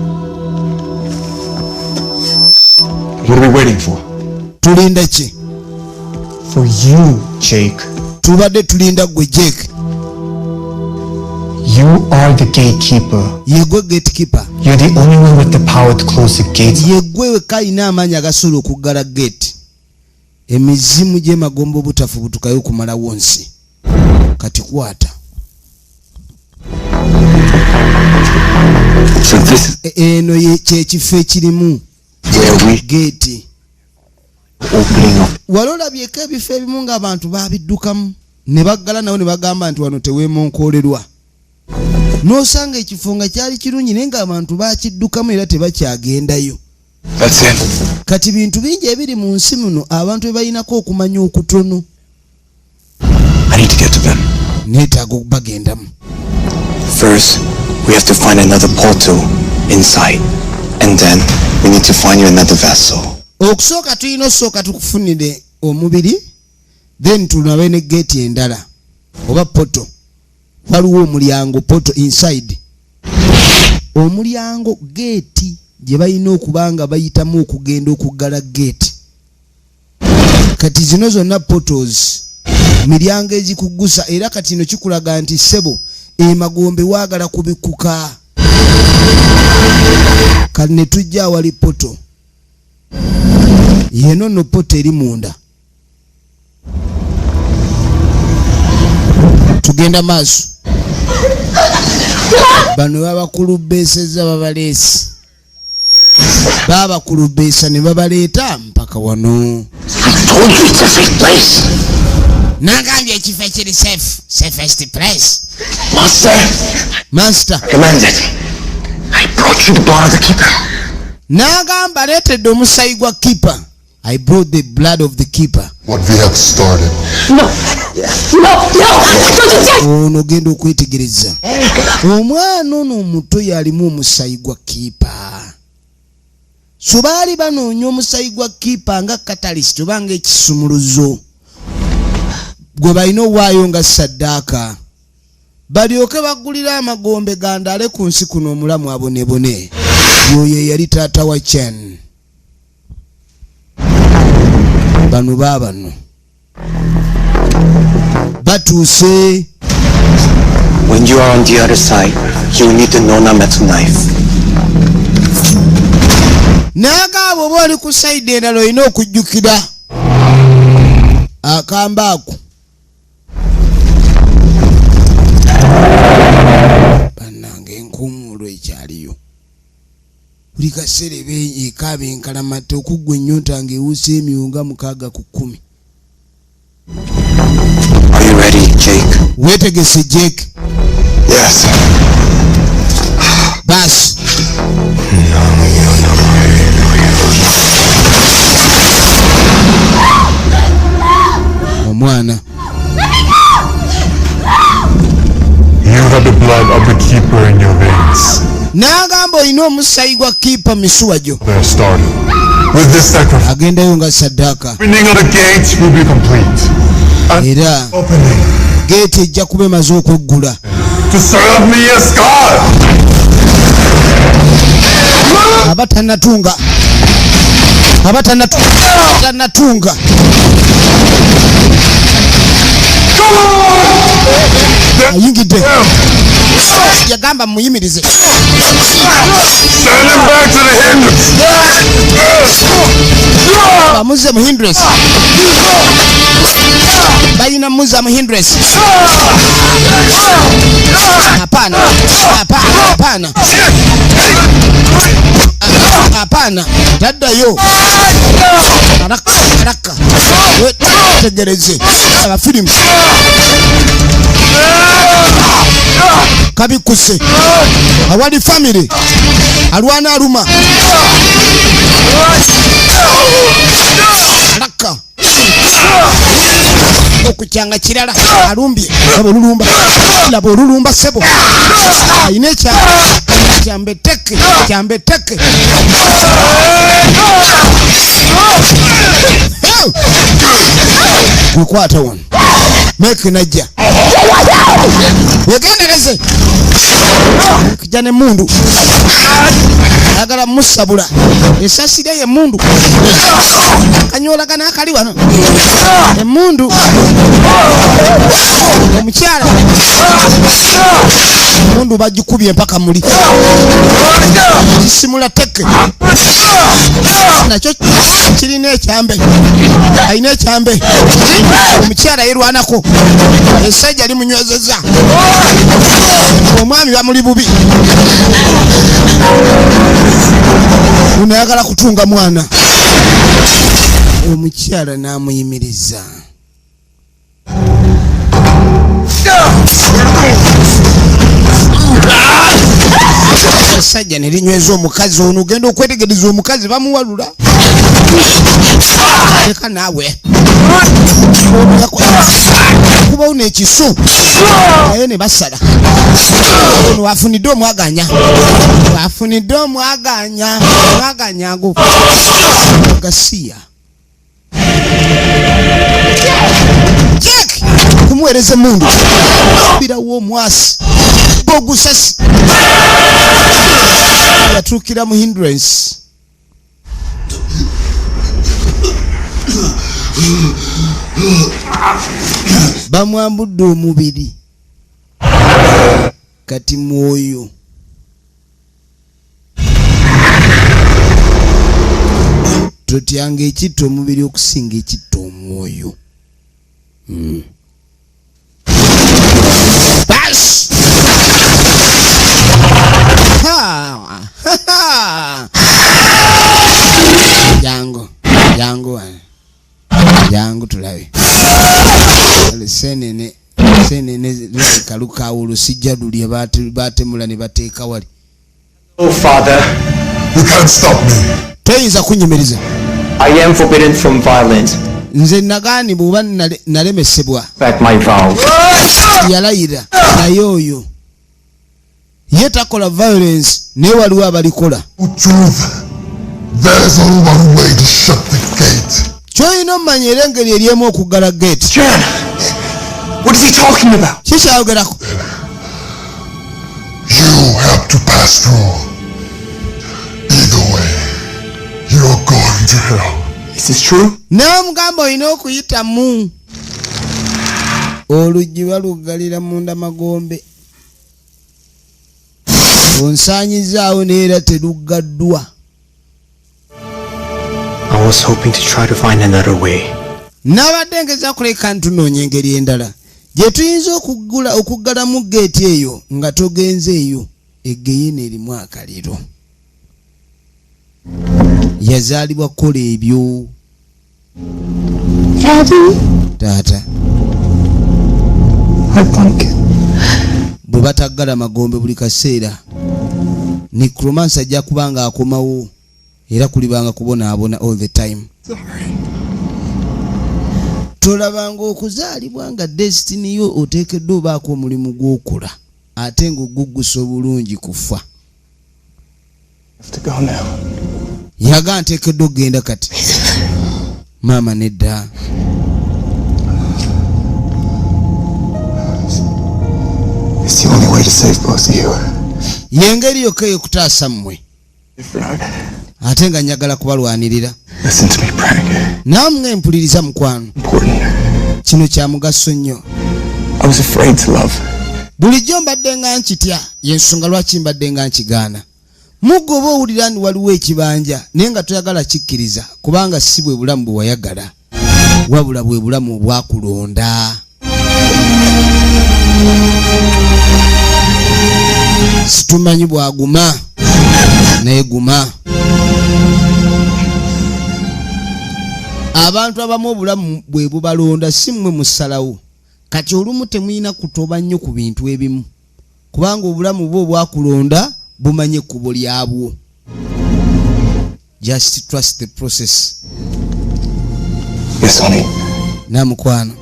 What are we waiting for? Tulinda ki? For you, Jake. Tubadde tulinda gwe Jake. You are the gatekeeper. Yegwe gatekeeper. You're the only one with the power to close the gates. Yegwe wekka alina amaanyi agasobola okuggala gate. Emizimu gy'emagombo obutafu butukayo okumalawo nsi. Kati kwata. So this is Eno ye kyekifo ekirimu where we gate. opening up. Wali olabyeko ebifo ebimu ng'abantu babiddukamu ne baggala nawo ne bagamba nti wano teweemonkoolerwa. N'osanga ekifo nga kyali kirungi naye ng'abantu bakiddukamu era tebakyagendayo. That's it. Kati bintu bingi ebiri mu nsi muno abantu bebalinako okumanya okutono. I need to get to them. Neetaaga okubagendamu. First, we have to find another portal inside. And then we need to find you another vessel. Okusooka tulina osooka tukufunire omubiri, then tunabe ne gate endala oba poto. Waliwo omulyango poto inside. Omulyango gate gye balina okuba nga bayitamu okugenda okuggala gate. Kati zino zonna portals miryango egikuggusa era kati no kikulaga nti sebo emagombe waagala kubikuka. Kati ne tujja awali poto. Yeno no poto eri munda. Tugenda maaso. Bano babakulubeeseza babaleesi. Babakulubeesa ne babaleeta mpaka wano. I told you it's a safe place. Nagambye ekifo ekiri safe. Safest place. Master, Master. command it. I brought you the blood of the keeper. N'agamba leetedde omusaayi gwa keeper. I brought the blood of the keeper. What we have started. Ono genda okwetegereza. Omwana ono omuto yalimu omusaayi gwa keeper. So baali banoonya omusaayi gwa keeper nga catalyst oba ng'ekisumuluzo gwe balina owaayo nga saddaaka. Balyoke baggulira amagombe gandaale ku nsi kuno omulamu abonebone. Yoyo yali taata wa Chen. Bano baabano batuuse. When you are on the other side, you will need the Nona metal knife. n'agamba oba oli ku sayidi endala olina okujjukira akamba ako. Bannange enkuumuulo ekyaliyo buli kaseera ekaaba enkalamata okuggwa ennyonta ng'ewuusa emyunga 6 ku 10. Are you ready, Jake? Weetegese Jake? Yes. Basi. Omwana. You have the blood of the keeper in your veins. N'agamba olina omusaayi gwa kiipa misuwa gyo. They're started. With this sacrifice, Agendayo nga saddaaka. opening of the gates will be complete. Era Opening geeti ejja kuba emaze okweggula. to serve me as God. Abatanatunga ayingidde yagamba muyimirize. Send him back to the hindrance. Bamuze mu hindrance. Bayina muza mu hindrance. Hapana. Hapana. Taddayo. Haraka. Tegereze. Abafirimu. Kabikuse. Awali family. Alwana aluma. Haraka. Okukyanga kirala alumbye laba olulumba sebo ayina kyambe teke gukwata wano meke najja wegendereze kijana emundu agala musabula esasira ye mundu kanyola kana akali wano emundu omukyala mundu bagikubye mpaka muli simula teke nakyo kirina ekyambe ayina ekyambe omukyala yerwanako esajja limunywezeza omwami bamuli bubi unayagala kutunga mwana omukyala n'amuyimiriza esajja nelinyweza omukazi ono ogenda okwetegereza omukazi bamuwalula leka naawe kubawo n'ekisu naye ne basala ono wafunidde omwaganya ago gasiya Jack kumuwereza mundu birawo omwasi bogusasi yatuukira mu hindrance bamwambudde omubiri kati mwoyo totyanga ekitta omubiri okusinga ekitta omwoyo. Bas! Jangu tulabe. Senene kaluka ulusijja dulye batemula ne bateeka wali. Oh, Father. You can't stop me. Toyinza kunyimiriza. I am forbidden from violence. Nze nagaani bw'oba nalemesebwa. Back my vow. Yalayira naye oyo ye takola violence naye waliwo abalikola. Truth. There's only one way to shut the gate. Kyoyina omumanya era engeri eryemu okuggala gate. Jan, what is he talking about? Kikyayogerako. You have to pass through. Either way, you're going to hell. Is this true? N'amugamba olina okuyitamu. Oluggi baluggalira munda magombe. Onsaanyizaawo neera teruggaddwa. I was hoping to try to find another way. Nabadde ngeza kuleka ntunoonye engeri endala gye tuyinza okuggalamu geeti eyo nga togenzeeyo. Eggeyene erimu akaliro. Yazaalibwa kukola ebyo. Taata bwe bataggala magombe buli kaseera necromancer ajja kubanga akomawo era kulibanga kubonaabona all the time. Tolabanga okuzaalibwa nga destiny yo oteekeddwa obaako omulimu gw'okola ate ng'oguggusa obulungi kufa. Yaga nteekeddwa okgenda kati. Maama nedda. It's the only way to save both of you. Yengeri yokka ey'okutaasa mmwe. Ate nga njagala kubalwanirira. Listen to me, Frank. Namwe mpuliriza mukwano. Important. Kino kya mugaso nnyo. I was afraid to love. Bulijjo mbadde nga nkitya y'ensonga lwaki mbadde nga nkigaana. Muggo oba owulira nti waliwo ekibanja naye nga toyagala kikkiriza kubanga si bwe bulamu bwe wayagala wabula bwe bulamu obwakulonda. Situmanyi bwaguma naye guma. Abantu abamu obulamu bwe bubalonda si mmwe musalawo. Kati olumu temuyina kutoba nnyo ku bintu ebimu kubanga obulamu bwo obwakulonda bumanye ekkubo lyabwo. Just trust the process. Yes, honey. Namukwano.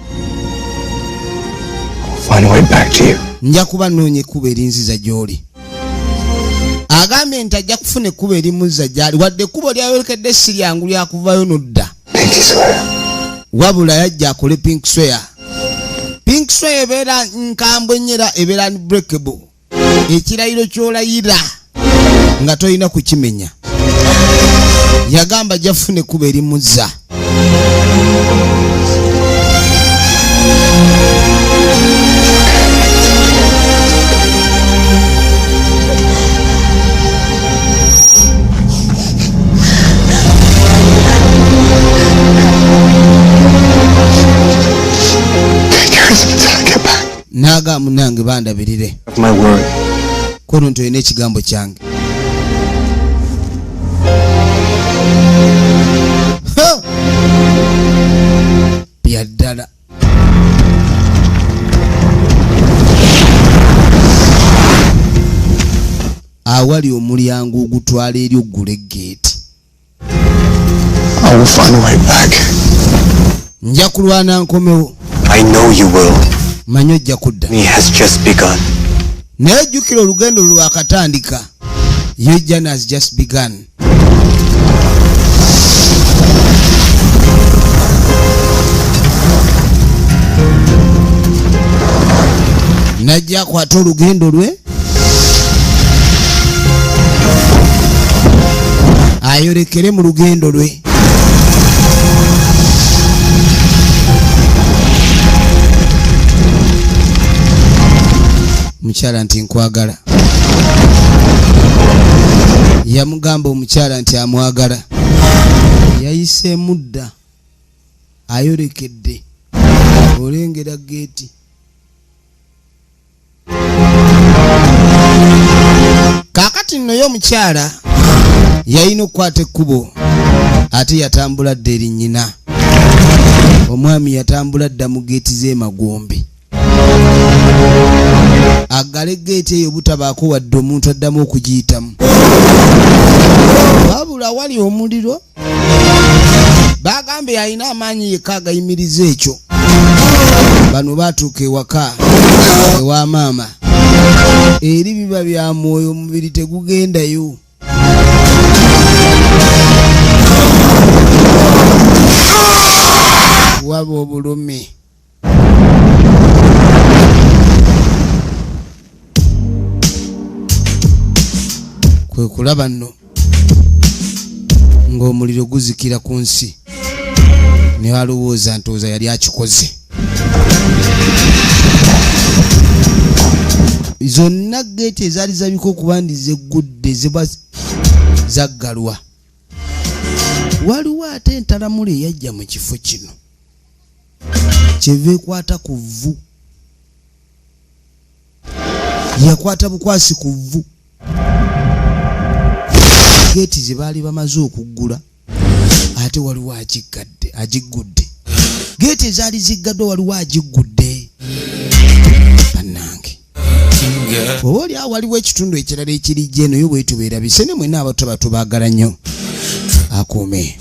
I'll find a way back to you. Nja kuba nnoonya ekkubo erinziza gy'oli. Agambye nti ajja kufuna ekkubo erimuzza gy'ali wadde ekkubo lyayolekedde si lyangu lyakuvayo n'odda. Wabula yajja akole pink swear. Pink swear ebeera nkambwe nnyera ebeera unbreakable. Ekirayiro ky'olayira nga tolina kukimenya. Yagamba ajja kufuna ekkubo erimuzza. Naga munange bandabirire. My word. Kono ntoyina ekigambo kyange. Byaddala. Awali omulyango ogutwala eri oggula eggeeti. I will find a way back. Nja kulwana nkomewo. I know you will. Manyo ojja kudda. He has just begun. Naye jjukira olugendo lwakatandika. Your journey has just begun. Najja kwata olugendo lwe. Ayolekere mu lugendo lwe. Mukyala nti nkwagala. Yamugamba omukyala nti amwagala. Yayise mudda. Ayolekedde. Olengera geeti. Kakati nno y'omukyala yalina okukwata ekkubo ate yatambula dda eri nnyina. Omwami yatambula dda mu geeti z'emagombe. Aggale geeti eyo butabaako wadde omuntu addamu okugiyitamu. Wabula wali omuliro. Bagambye alina amaanyi yekka agayimiriza ekyo. Bano baatuuka ewaka ewa maama. Eri biba bya mwoyo omubiri tegugendayo. Waba obulumi. Kwe kulaba nno ng'omuliro guzikira ku nsi. Ne walowooza ntooza yali akikoze. Zonna geeti ezaali zabika okuba ndi zeggudde ziba zaggalwa. waliwo ate entalamula eyajja mu kifo kino kyeva ekwata ku vvu yakwata bukwasi ku vvu geeti ze baali bamaze okuggula ate waliwo agiggudde geeti ezaali ziggaddwa waliwo agiggudde bannange oba oli awo waliwo ekitundu ekirala ekirijja eno yo bwe tubeerabise ne mwenna abato baagala nnyo akuume